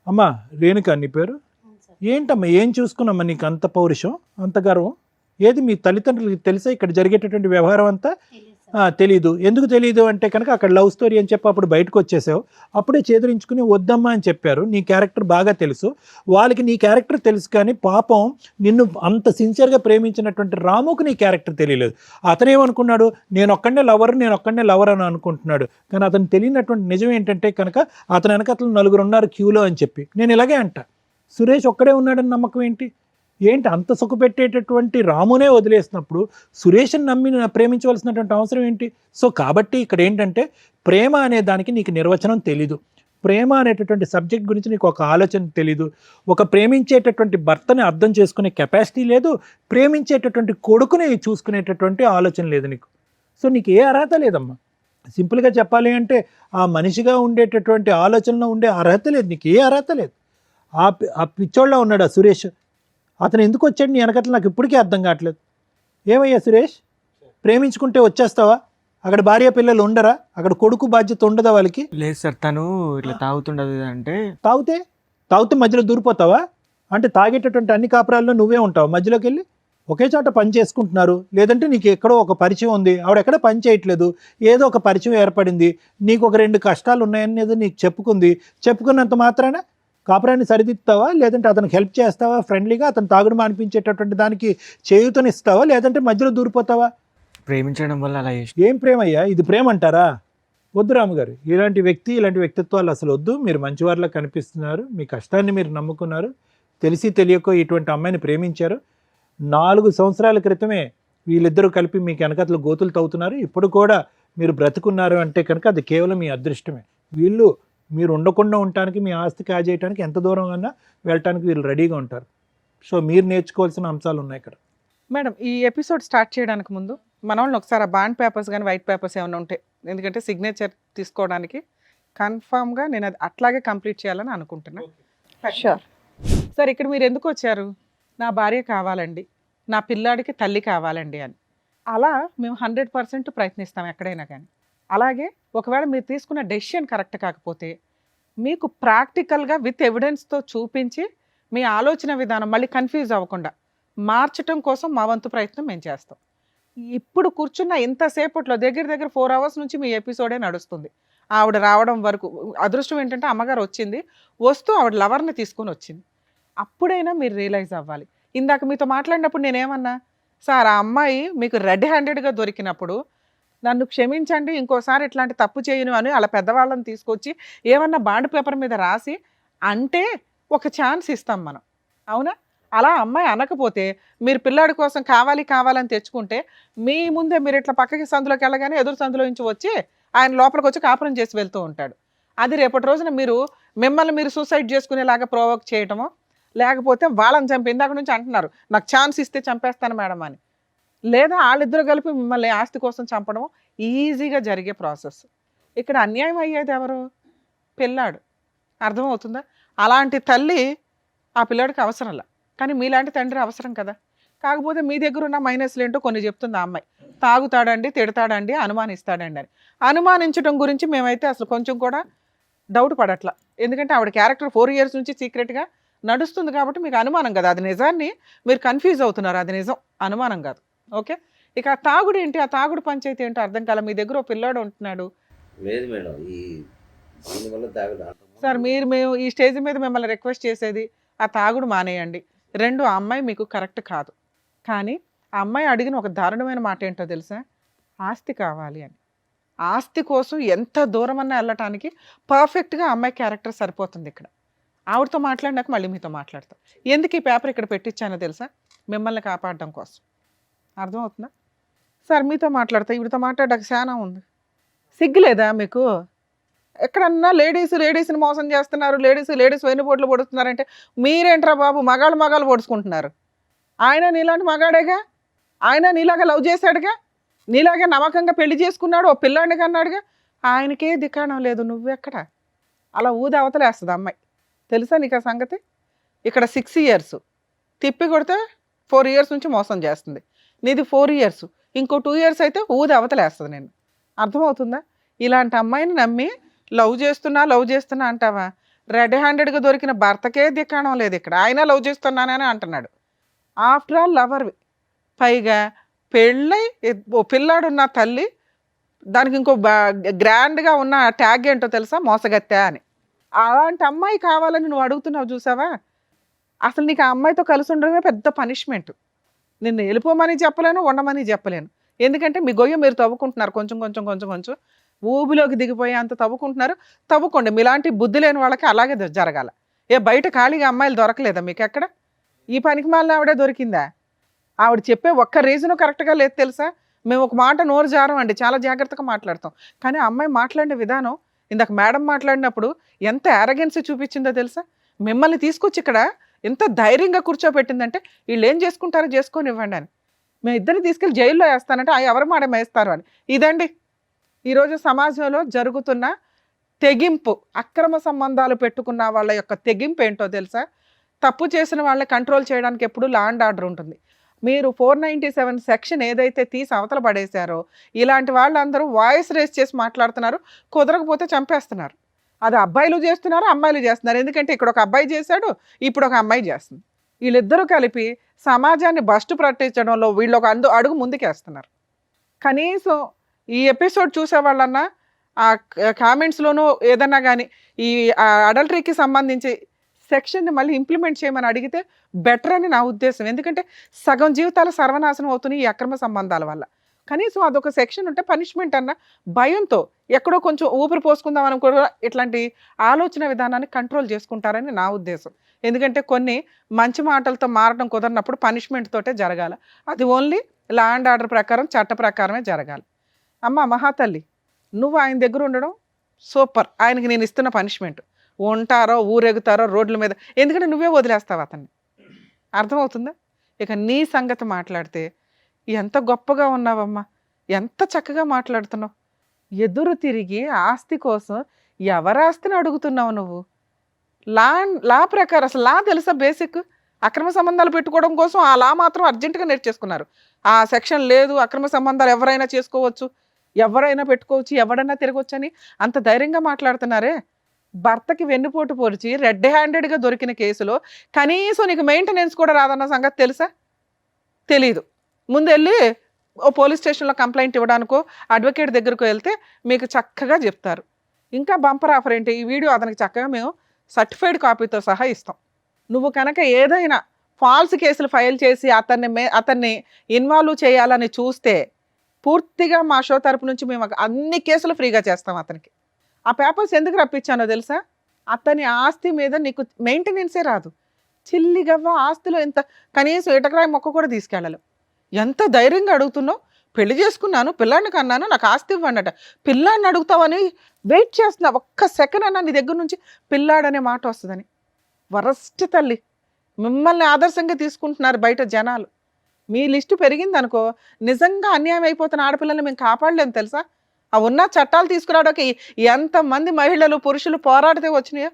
అమ్మా రేణుక నీ పేరు ఏంటమ్మా, ఏం చూసుకున్నామ్మా నీకు అంత పౌరుషం, అంత గర్వం? ఏది మీ తల్లిదండ్రులకి తెలుసా ఇక్కడ జరిగేటటువంటి వ్యవహారం అంతా? తెలీదు. ఎందుకు తెలీదు అంటే కనుక అక్కడ లవ్ స్టోరీ అని చెప్పి అప్పుడు బయటకు వచ్చేసావు, అప్పుడే చేదరించుకుని వద్దమ్మా అని చెప్పారు. నీ క్యారెక్టర్ బాగా తెలుసు, వాళ్ళకి నీ క్యారెక్టర్ తెలుసు, కానీ పాపం నిన్ను అంత సిన్సియర్గా ప్రేమించినటువంటి రాముకు నీ క్యారెక్టర్ తెలియలేదు. అతనేమనుకున్నాడు, నేను ఒక్కడే లవర్ అని అనుకుంటున్నాడు. కానీ అతను తెలియనటువంటి నిజం ఏంటంటే కనుక అతను వెనక అతను 4 ఉన్నారు క్యూలో అని చెప్పి. నేను ఇలాగే అంట, సురేష్ ఒక్కడే ఉన్నాడని నమ్మకం ఏంటి అంత సుఖపెట్టేటటువంటి రామునే వదిలేసినప్పుడు సురేష్ని నమ్మి ప్రేమించవలసినటువంటి అవసరం ఏంటి? సో కాబట్టి ఇక్కడ ఏంటంటే ప్రేమ అనే దానికి నీకు నిర్వచనం తెలీదు, ప్రేమ అనేటటువంటి సబ్జెక్ట్ గురించి నీకు ఒక ఆలోచన తెలీదు, ఒక ప్రేమించేటటువంటి భర్తని అర్థం చేసుకునే కెపాసిటీ లేదు, ప్రేమించేటటువంటి కొడుకుని చూసుకునేటటువంటి ఆలోచన లేదు నీకు. సో నీకు ఏ అర్హత లేదమ్మా. సింపుల్గా చెప్పాలి అంటే ఆ మనిషిగా ఉండేటటువంటి ఆలోచనలో ఉండే అర్హత లేదు, నీకు ఏ అర్హత లేదు. ఆ పిచ్చోళ్ళ ఉన్నాడు ఆ సురేష్, అతను ఎందుకు వచ్చాడు నీ వెనకట్ల నాకు ఇప్పటికీ అర్థం కావట్లేదు. ఏమయ్యా సురేష్, ప్రేమించుకుంటే వచ్చేస్తావా? అక్కడ భార్య పిల్లలు ఉండరా? అక్కడ కొడుకు బాధ్యత ఉండదా వాళ్ళకి? లేదు సార్, తను ఇట్లా తాగుతుండదు అంటే. తాగితే మధ్యలో దూరిపోతావా? అంటే తాగేటటువంటి అన్ని కాపురాల్లో నువ్వే ఉంటావు, మధ్యలోకి వెళ్ళి ఒకే చోట పని చేసుకుంటున్నారు. లేదంటే నీకు ఎక్కడో ఒక పరిచయం ఉంది, ఆవిడ ఎక్కడ పని చేయట్లేదు, ఏదో ఒక పరిచయం ఏర్పడింది, నీకు ఒక 2 కష్టాలు ఉన్నాయనేది నీకు చెప్పుకున్నంత మాత్రాన కాపురాన్ని సరిదిద్దుతావా? లేదంటే అతనికి హెల్ప్ చేస్తావా? ఫ్రెండ్లీగా అతను తాగుడు మానిపించేటటువంటి దానికి చేయూతనిస్తావా? లేదంటే మధ్యలో దూరిపోతావా? ప్రేమించడం వల్ల అలా చేసి. ఏం ప్రేమ అయ్యా, ఇది ప్రేమ అంటారా? వద్దు రాముగారు, ఇలాంటి వ్యక్తిత్వాలు అసలు వద్దు. మీరు మంచివారిలా కనిపిస్తున్నారు, మీ కష్టాన్ని మీరు నమ్ముకున్నారు, తెలిసి తెలియకో ఇటువంటి అమ్మాయిని ప్రేమించారు. 4 సంవత్సరాల క్రితమే వీళ్ళిద్దరూ కలిపి మీకు వెనకతలు గోతులు తవ్వుతున్నారు. ఇప్పుడు కూడా మీరు బ్రతుకున్నారు అంటే కనుక అది కేవలం మీ అదృష్టమే. మీరు ఉండకుండా ఉండటానికి, మీ ఆస్తి కాజేయడానికి ఎంత దూరం అన్నా వెళ్ళటానికి వీళ్ళు రెడీగా ఉంటారు. సో మీరు నేర్చుకోవాల్సిన అంశాలు ఉన్నాయి ఇక్కడ. మేడం, ఈ ఎపిసోడ్ స్టార్ట్ చేయడానికి ముందు మన వాళ్ళని ఒకసారి ఆ బాండ్ పేపర్స్ కానీ వైట్ పేపర్స్ ఏమైనా ఉంటాయి, ఎందుకంటే సిగ్నేచర్ తీసుకోవడానికి కన్ఫామ్గా నేను అది అట్లాగే కంప్లీట్ చేయాలని అనుకుంటున్నాను. షూర్. సార్, ఇక్కడ మీరు ఎందుకు వచ్చారు? నా భార్య కావాలండి, నా పిల్లాడికి తల్లి కావాలండి అని. అలా మేము 100% ప్రయత్నిస్తాం ఎక్కడైనా కానీ. అలాగే ఒకవేళ మీరు తీసుకున్న డెసిషన్ కరెక్ట్ కాకపోతే మీకు ప్రాక్టికల్గా విత్ ఎవిడెన్స్తో చూపించి మీ ఆలోచన విధానం మళ్ళీ కన్ఫ్యూజ్ అవ్వకుండా మార్చటం కోసం మా వంతు ప్రయత్నం మేము చేస్తాం. ఇప్పుడు కూర్చున్న ఇంతసేపట్లో దగ్గర 4 hours నుంచి మీ ఎపిసోడే నడుస్తుంది. ఆవిడ రావడం వరకు అదృష్టం ఏంటంటే అమ్మగారు వస్తూ ఆవిడ లవర్ని తీసుకొని వచ్చింది. అప్పుడైనా మీరు రియలైజ్ అవ్వాలి. ఇందాక మీతో మాట్లాడినప్పుడు నేనేమన్నా, సార్ ఆ అమ్మాయి మీకు రెడ్ హ్యాండెడ్గా దొరికినప్పుడు నన్ను క్షమించండి, ఇంకోసారి ఇట్లాంటి తప్పు చేయను అని అలా పెద్దవాళ్ళని తీసుకొచ్చి ఏమన్నా బాండ్ పేపర్ మీద రాసి అంటే ఒక ఛాన్స్ ఇస్తాం మనం, అవునా? అలా అమ్మాయి అనకపోతే మీరు పిల్లాడి కోసం కావాలని తెచ్చుకుంటే మీ ముందే మీరు ఇట్లా పక్కకి సందులోకి వెళ్ళగానే ఎదురు సందులో నుంచి వచ్చి ఆయన లోపలికి వచ్చి కాపురం చేసి వెళ్తూ ఉంటాడు. అది రేపటి రోజున మిమ్మల్ని మీరు సూసైడ్ చేసుకునేలాగా ప్రొవోక్ చేయటమో, లేకపోతే వాళ్ళని చంపి ఇందాక నుంచి అంటున్నారు నాకు ఛాన్స్ ఇస్తే చంపేస్తాను మేడం అని, లేదా వాళ్ళిద్దరు కలిపి మిమ్మల్ని ఆస్తి కోసం చంపడం ఈజీగా జరిగే ప్రాసెస్. ఇక్కడ అన్యాయం అయ్యేది ఎవరు? పిల్లాడు. అర్థమవుతుందా? అలాంటి తల్లి ఆ పిల్లాడికి అవసరంలా, కానీ మీలాంటి తండ్రి అవసరం కదా. కాకపోతే మీ దగ్గర ఉన్న మైనస్లు ఏంటో కొన్ని చెప్తుంది ఆ అమ్మాయి. తాగుతాడండి, తిడతాడండి, అనుమానిస్తాడండి అని. అనుమానించడం గురించి మేమైతే అసలు కొంచెం కూడా డౌట్ పడట్లా, ఎందుకంటే ఆవిడ క్యారెక్టర్ 4 years నుంచి సీక్రెట్గా నడుస్తుంది కాబట్టి మీకు అనుమానం కదా. అది నిజాన్ని మీరు కన్ఫ్యూజ్ అవుతున్నారు, అది నిజం, అనుమానం కాదు. ఓకే, ఇక ఆ తాగుడు ఏంటి, ఆ తాగుడు పంచాయతీ ఏంటో అర్థం కాల. మీ దగ్గర ఓ పిల్లాడు ఉంటున్నాడు. లేదు మేడం, దీనివల్ల తాగుడు. సార్ మేము ఈ స్టేజ్ మీద మిమ్మల్ని రిక్వెస్ట్ చేసేది ఆ తాగుడు మానేయండి. రెండు, ఆ అమ్మాయి మీకు కరెక్ట్ కాదు. కానీ ఆ అమ్మాయి అడిగిన ఒక దారుణమైన మాట ఏంటో తెలుసా? ఆస్తి కావాలి అని. ఆస్తి కోసం ఎంత దూరమన్నా వెళ్ళటానికి పర్ఫెక్ట్గా అమ్మాయి క్యారెక్టర్ సరిపోతుంది ఇక్కడ. ఆవిడతో మాట్లాడినాక మళ్ళీ మీతో మాట్లాడతా. ఎందుకు ఈ పేపర్ ఇక్కడ పెట్టించానో తెలుసా? మిమ్మల్ని కాపాడడం కోసం. అర్థమవుతుందా? సార్ మీతో మాట్లాడతా, ఈవిడతో మాట్లాడడానికి చాలా ఉంది. సిగ్గులేదా మీకు? ఎక్కడన్నా లేడీస్ని మోసం చేస్తున్నారు, లేడీస్ వెన్నుపోట్లు పొడుస్తున్నారంటే మీరేంట్రా బాబు మగాళ్ళు పొడుచుకుంటున్నారు? ఆయన నీలాంటి మగాడేగా, ఆయన నీలాగా లవ్ చేశాడుగా, నీలాగే నమ్మకంగా పెళ్లి చేసుకున్నాడు, ఓ పిల్లాడిని కన్నాడుగా. ఆయనకే దిక్కాణం లేదు, నువ్వెక్కడ? అలా ఊది అవతలేస్తుంది అమ్మాయి. తెలుసా నీకు ఆ సంగతి? ఇక్కడ 6 years తిప్పి కొడితే 4 years నుంచి మోసం చేస్తుంది. నీది 4 years, ఇంకో 2 years అయితే ఊది అవతలేస్తుంది నేను. అర్థమవుతుందా? ఇలాంటి అమ్మాయిని నమ్మి లవ్ చేస్తున్నా అంటావా? రెడ్ హ్యాండెడ్గా దొరికిన భర్తకే దిక్కాణం లేదు ఇక్కడ. ఆయన లవ్ చేస్తున్నానని అంటున్నాడు. ఆఫ్టర్ ఆల్ లవర్వి. పైగా పెళ్ళై ఓ పిల్లాడున్న తల్లి, దానికి ఇంకో గ్రాండ్గా ఉన్న ట్యాగ్ ఏంటో తెలుసా? మోసగత్తె అని. అలాంటి అమ్మాయి కావాలని నువ్వు అడుగుతున్నావు చూసావా? అసలు నీకు ఆ అమ్మాయితో కలిసి ఉండడమే పెద్ద పనిష్మెంట్. నిన్ను వెళ్ళిపోమని చెప్పలేను, ఉండమని చెప్పలేను. ఎందుకంటే మీ గొయ్య మీరు తవ్వుకుంటున్నారు, కొంచెం ఊబిలోకి దిగిపోయి అంత తవ్వుకుంటున్నారు. తవ్వుకోండి. మీలాంటి బుద్ధి లేని వాళ్ళకి అలాగే జరగాల. బయట ఖాళీగా అమ్మాయిలు దొరకలేదా మీకు ఎక్కడ? ఈ పనికి మాలిన ఆవిడే దొరికిందా? ఆవిడ చెప్పే ఒక్క రీజను కరెక్ట్గా లేదు తెలుసా? మేము ఒక మాట నోరు జారం అండి, చాలా జాగ్రత్తగా మాట్లాడతాం. కానీ ఆ అమ్మాయి మాట్లాడిన విధానం, ఇందాక మేడం మాట్లాడినప్పుడు ఎంత యారగెన్సీ చూపించిందో తెలుసా? మిమ్మల్ని తీసుకొచ్చి ఇక్కడ ఎంత ధైర్యంగా కూర్చోబెట్టిందంటే వీళ్ళు ఏం చేసుకుంటారో చేసుకొని ఇవ్వండి అని. మేము ఇద్దరిని తీసుకెళ్ళి జైల్లో వేస్తానంటే ఎవరు మాట వేస్తారు అని. ఇదండి ఈరోజు సమాజంలో జరుగుతున్న తెగింపు. అక్రమ సంబంధాలు పెట్టుకున్న వాళ్ళ యొక్క తెగింపు ఏంటో తెలుసా? తప్పు చేసిన వాళ్ళని కంట్రోల్ చేయడానికి ఎప్పుడు లా అండ్ ఆర్డర్ ఉంటుంది. మీరు 497 సెక్షన్ ఏదైతే తీసి అవతల పడేశారో, ఇలాంటి వాళ్ళందరూ వాయిస్ రేస్ చేసి మాట్లాడుతున్నారు. కుదరకపోతే చంపేస్తున్నారు. అది అబ్బాయిలు చేస్తున్నారు, అమ్మాయిలు చేస్తున్నారు. ఎందుకంటే ఇక్కడ ఒక అబ్బాయి చేశాడు, ఇప్పుడు ఒక అమ్మాయి చేస్తుంది. వీళ్ళిద్దరూ కలిపి సమాజాన్ని బస్టు పట్టించడంలో వీళ్ళు ఒక అడుగు ముందుకేస్తున్నారు. కనీసం ఈ ఎపిసోడ్ చూసే వాళ్ళన్నా ఆ కామెంట్స్లోనూ ఏదన్నా కానీ ఈ అడల్టరీకి సంబంధించి సెక్షన్ని మళ్ళీ ఇంప్లిమెంట్ చేయమని అడిగితే బెటర్ అని నా ఉద్దేశం. ఎందుకంటే సగం జీవితాలు సర్వనాశనం అవుతున్నాయి ఈ అక్రమ సంబంధాల వల్ల. కనీసం అదొక సెక్షన్ ఉంటే పనిష్మెంట్ అన్న భయంతో ఎక్కడో కొంచెం ఊపిరి పోసుకుందాం అని కూడా ఇట్లాంటి ఆలోచన విధానాన్ని కంట్రోల్ చేసుకుంటారని నా ఉద్దేశం. ఎందుకంటే కొన్ని మంచి మాటలతో మారడం కుదరినప్పుడు పనిష్మెంట్ తోటే జరగాలి. అది ఓన్లీ లా అండ్ ఆర్డర్ ప్రకారం, చట్ట ప్రకారమే జరగాలి. అమ్మ మహాతల్లి, నువ్వు ఆయన దగ్గర ఉండడం సూపర్. ఆయనకి నేను ఇస్తున్న పనిష్మెంట్. ఉంటారో ఊరెగుతారో రోడ్ల మీద, ఎందుకంటే నువ్వే వదిలేస్తావు అతన్ని. అర్థమవుతుందా? ఇక నీ సంగతి మాట్లాడితే ఎంత గొప్పగా ఉన్నావమ్మా, ఎంత చక్కగా మాట్లాడుతున్నావు. ఎదురు తిరిగి ఆస్తి కోసం ఎవరి ఆస్తిని అడుగుతున్నావు నువ్వు? లా ప్రకారం అసలు లా తెలుసా? బేసిక్ అక్రమ సంబంధాలు పెట్టుకోవడం కోసం ఆ లా మాత్రం అర్జెంటుగా నేర్చేసుకున్నారు. ఆ సెక్షన్ లేదు, అక్రమ సంబంధాలు ఎవరైనా చేసుకోవచ్చు, ఎవరైనా పెట్టుకోవచ్చు, ఎవరైనా తిరగవచ్చు అని అంత ధైర్యంగా మాట్లాడుతున్నారే. భర్తకి వెన్నుపోటు పొడిచి రెడ్ హ్యాండెడ్గా దొరికిన కేసులో కనీసం నీకు మెయింటెనెన్స్ కూడా రాదన్న సంగతి తెలుసా? తెలీదు. ముందు వెళ్ళి ఓ పోలీస్ స్టేషన్లో కంప్లైంట్ ఇవ్వడానికో అడ్వకేట్ దగ్గరకు వెళ్తే మీకు చక్కగా చెప్తారు. ఇంకా బంపర్ ఆఫర్ ఏంటి, ఈ వీడియో అతనికి చక్కగా మేము సర్టిఫైడ్ కాపీతో సహా ఇస్తాం. నువ్వు కనుక ఏదైనా ఫాల్స్ కేసులు ఫైల్ చేసి అతన్ని ఇన్వాల్వ్ చేయాలని చూస్తే పూర్తిగా మా షో తరపు నుంచి మేము అన్ని కేసులు ఫ్రీగా చేస్తాం అతనికి. ఆ పేపర్స్ ఎందుకు రప్పించానో తెలుసా? అతని ఆస్తి మీద నీకు మెయింటెనెన్సే రాదు. చిల్లిగవ్వ ఆస్తిలో ఎంత కనీసం ఇటకరాయి మొక్క కూడా తీసుకెళ్ళలేవు. ఎంత ధైర్యంగా అడుగుతున్నావు? పెళ్లి చేసుకున్నాను, పిల్లాడిని కన్నాను, నాకు ఆస్తి ఇవ్వండట. పిల్లాడిని అడుగుతావని వెయిట్ చేస్తున్నా. ఒక్క సెకండ్ అన్నా నీ దగ్గర నుంచి పిల్లాడనే మాట వస్తుందని. వరస్ట్ తల్లి, మిమ్మల్ని ఆదర్శంగా తీసుకుంటున్నారు బయట జనాలు. మీ లిస్టు పెరిగింది అనుకో, నిజంగా అన్యాయం అయిపోతున్న ఆడపిల్లల్ని మేము కాపాడలేము తెలుసా? ఆ ఉన్న చట్టాలు తీసుకురావడానికి ఎంతమంది మహిళలు పురుషులు పోరాడితే వచ్చినాయో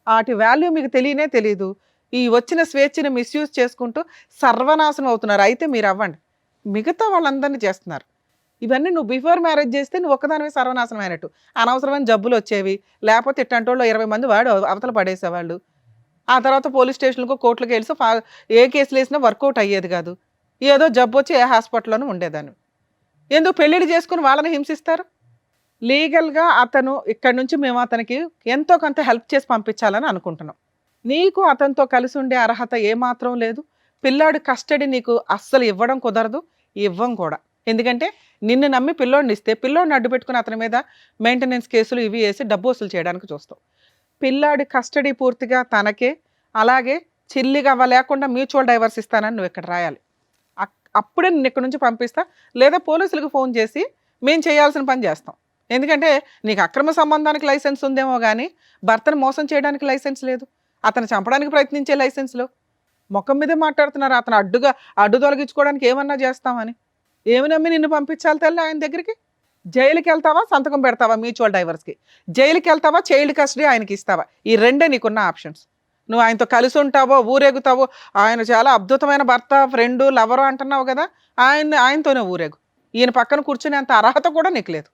వాటి వాల్యూ మీకు తెలియనే తెలియదు. ఈ వచ్చిన స్వేచ్ఛని మిస్యూజ్ చేసుకుంటూ సర్వనాశనం అవుతున్నారు. అయితే మీరు అవ్వండి, మిగతా వాళ్ళందరినీ చేస్తున్నారు. ఇవన్నీ నువ్వు బిఫోర్ మ్యారేజ్ చేస్తే నువ్వు ఒక్కదానివే సర్వనాశనం అయినట్టు. అనవసరమైన జబ్బులు వచ్చేవి, లేకపోతే ఇట్లాంటి వాళ్ళు 20 మంది వాడు అవతల పడేసేవాళ్ళు. ఆ తర్వాత పోలీస్ స్టేషన్లకు కోర్టులకు వెళ్ళి ఏ కేసులు వేసినా వర్కౌట్ అయ్యేది కాదు. ఏదో జబ్బు వచ్చి ఏ హాస్పిటల్లోనూ ఉండేదాన్ని. ఎందుకు పెళ్ళిళ్ళు చేసుకుని వాళ్ళని హింసిస్తారు? లీగల్గా అతను ఇక్కడి నుంచి మేము అతనికి ఎంతో కొంత హెల్ప్ చేసి పంపించాలని అనుకుంటున్నాం. నీకు అతనితో కలిసి ఉండే అర్హత ఏమాత్రం లేదు. పిల్లాడి కస్టడీ నీకు అస్సలు ఇవ్వడం కుదరదు, ఇవ్వం కూడా. ఎందుకంటే నిన్ను నమ్మి పిల్లోడిని ఇస్తే పిల్లోడిని అడ్డు పెట్టుకుని అతని మీద మెయింటెనెన్స్ కేసులు ఇవి వేసి డబ్బు వసూలు చేయడానికి చూస్తావు. పిల్లాడి కస్టడీ పూర్తిగా తనకే, అలాగే చిల్లిగా లేకుండా మ్యూచువల్ డైవర్స్ ఇస్తానని నువ్వు ఇక్కడ రాయాలి. అప్పుడే నిన్ను ఇక్కడ నుంచి పంపిస్తా, లేదా పోలీసులకు ఫోన్ చేసి మేము చేయాల్సిన పని చేస్తాం. ఎందుకంటే నీకు అక్రమ సంబంధానికి లైసెన్స్ ఉందేమో కానీ భర్తను మోసం చేయడానికి లైసెన్స్ లేదు, అతను చంపడానికి ప్రయత్నించే లైసెన్స్లో. ముఖం మీదే మాట్లాడుతున్నారు, అతను అడ్డు తొలగించుకోవడానికి ఏమన్నా చేస్తామని. ఏమి నమ్మి నిన్ను పంపించాలి తల్లి ఆయన దగ్గరికి? జైలుకి వెళ్తావా, సంతకం పెడతావా మ్యూచువల్ డైవర్స్కి? జైలుకి వెళ్తావా, చైల్డ్ కస్టడీ ఆయనకి ఇస్తావా? ఈ రెండే నీకున్న ఆప్షన్స్. నువ్వు ఆయనతో కలిసి ఉంటావో, ఊరేగుతావో, ఆయన చాలా అద్భుతమైన భర్త, ఫ్రెండు, లవరు అంటున్నావు కదా, ఆయనతోనే ఊరేగు. ఈయన పక్కన కూర్చునే అంత అర్హత కూడా నీకు లేదు.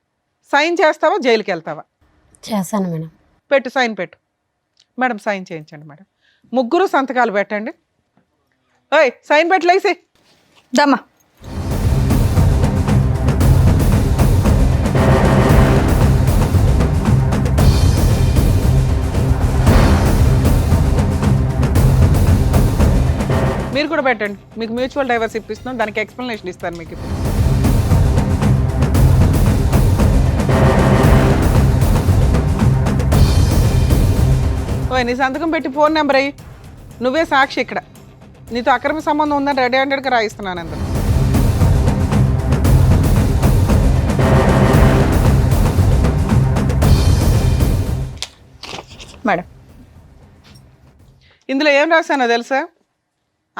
సైన్ చేస్తావా, జైలుకి వెళ్తావా? చేస్తాను మేడం. పెట్టు, సైన్ పెట్టు మేడం. సైన్ చేయించండి మేడం. ముగ్గురు సంతకాలు పెట్టండి. ఓయ్ సైన్ పెట్టలేసి దమ్మా. మీరు కూడా పెట్టండి. మీకు మ్యూచువల్ డైవర్స్ ఇప్పిస్తున్నాం, దానికి ఎక్స్ప్లెనేషన్ ఇస్తాను మీకు ఇప్పుడు. ఓయ్ నీ సంతకం పెట్టి ఫోన్ నెంబర్ అయ్యి, నువ్వే సాక్షి ఇక్కడ. నీతో అక్రమ సంబంధం ఉందని రెడీ హ్యాండెడ్గా రాయిస్తున్నాను అందరూ. మేడం ఇందులో ఏం రాశానో తెలుసా?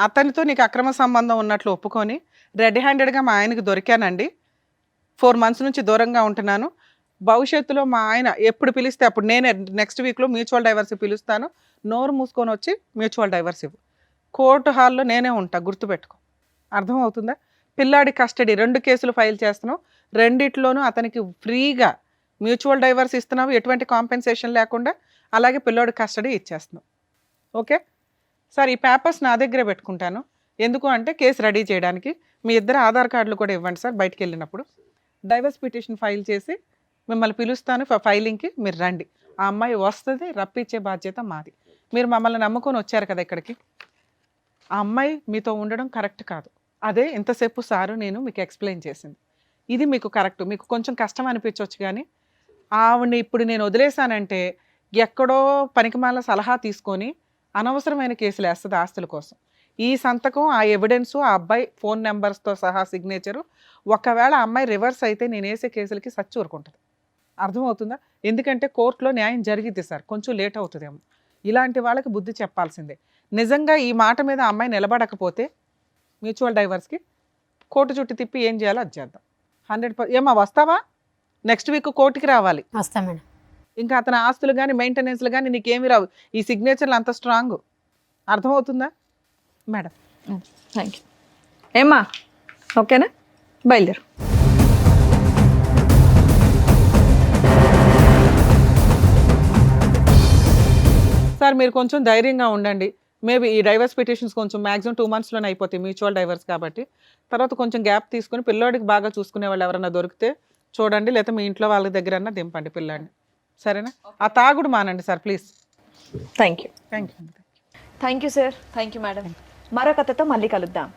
అతనితో నీకు అక్రమ సంబంధం ఉన్నట్లు ఒప్పుకొని రెడ్ హ్యాండెడ్గా మా ఆయనకి దొరికానండి, 4 months నుంచి దూరంగా ఉంటున్నాను. భవిష్యత్తులో మా ఆయన ఎప్పుడు పిలిస్తే అప్పుడు నేనే నెక్స్ట్ వీక్లో మ్యూచువల్ డైవర్స్ పిలుస్తాను. నోరు మూసుకొని వచ్చి మ్యూచువల్ డైవర్స్ ఇవ్వు. కోర్టు హాల్లో నేనే ఉంటా, గుర్తుపెట్టుకో. అర్థమవుతుందా? పిల్లాడి కస్టడీ 2 కేసులు ఫైల్ చేస్తున్నావు, రెండిట్లోనూ అతనికి ఫ్రీగా మ్యూచువల్ డైవర్స్ ఇస్తున్నావు, ఎటువంటి కాంపెన్సేషన్ లేకుండా. అలాగే పిల్లోడి కస్టడీ ఇచ్చేస్తున్నావు. ఓకే సార్, ఈ పేపర్స్ నా దగ్గరే పెట్టుకుంటాను. ఎందుకు అంటే కేసు రెడీ చేయడానికి. మీ ఇద్దరు ఆధార్ కార్డులు కూడా ఇవ్వండి సార్. బయటికి వెళ్ళినప్పుడు డైవర్స్ పిటిషన్ ఫైల్ చేసి మిమ్మల్ని పిలుస్తాను ఫైలింగ్కి, మీరు రండి. ఆ అమ్మాయి వస్తుంది, రప్పించే బాధ్యత మాది. మీరు మమ్మల్ని నమ్ముకొని వచ్చారు కదా ఇక్కడికి. ఆ అమ్మాయి మీతో ఉండడం కరెక్ట్ కాదు. అదే ఇంతసేపు సారు నేను మీకు ఎక్స్ప్లెయిన్ చేసింది. ఇది మీకు కరెక్ట్. మీకు కొంచెం కష్టం అనిపించవచ్చు, కానీ ఆవిడని ఇప్పుడు నేను వదిలేశానంటే ఎక్కడో పనికిమాల సలహా తీసుకొని అనవసరమైన కేసులు వేస్తుంది ఆస్తుల కోసం. ఈ సంతకం, ఆ ఎవిడెన్సు, ఆ అబ్బాయి ఫోన్ నెంబర్స్తో సహా సిగ్నేచరు, ఒకవేళ అమ్మాయి రివర్స్ అయితే నేను వేసే కేసులకి సచ్చి ఊరుకుంటుంది. అర్థమవుతుందా? ఎందుకంటే కోర్టులో న్యాయం జరిగిద్ది సార్, కొంచెం లేట్ అవుతుందేమో. ఇలాంటి వాళ్ళకి బుద్ధి చెప్పాల్సిందే. నిజంగా ఈ మాట మీద అమ్మాయి నిలబడకపోతే మ్యూచువల్ డైవర్స్కి కోర్టు చుట్టూ తిప్పి ఏం చేయాలో అది చేద్దాం. 100%. ఏమా వస్తావా? నెక్స్ట్ వీక్ కోర్టుకి రావాలి. వస్తా మేడం. ఇంకా అతని ఆస్తులు కానీ మెయింటెనెన్స్లు కానీ నీకేమి రావు. ఈ సిగ్నేచర్లు అంత స్ట్రాంగ్. అర్థమవుతుందా మేడం? Thank you. ఏమ్మా ఓకేనా? బయలుదేరు. సార్ మీరు కొంచెం ధైర్యంగా ఉండండి. మేబీ ఈ డైవర్స్ పిటిషన్స్ కొంచెం మ్యాక్సిమం 2 monthsలోనే అయిపోతాయి, మ్యూచువల్ డైవర్స్ కాబట్టి. తర్వాత కొంచెం గ్యాప్ తీసుకుని పిల్లోడికి బాగా చూసుకునే వాళ్ళు ఎవరైనా దొరికితే చూడండి, లేకపోతే మీ ఇంట్లో వాళ్ళ దగ్గర దింపండి పిల్లాడిని. సరేనా? ఆ తాగుడు మానండి sir please. Thank you. Thank you. Thank you sir. Thank you madam. మరో కథతో మళ్ళీ కలుద్దాం.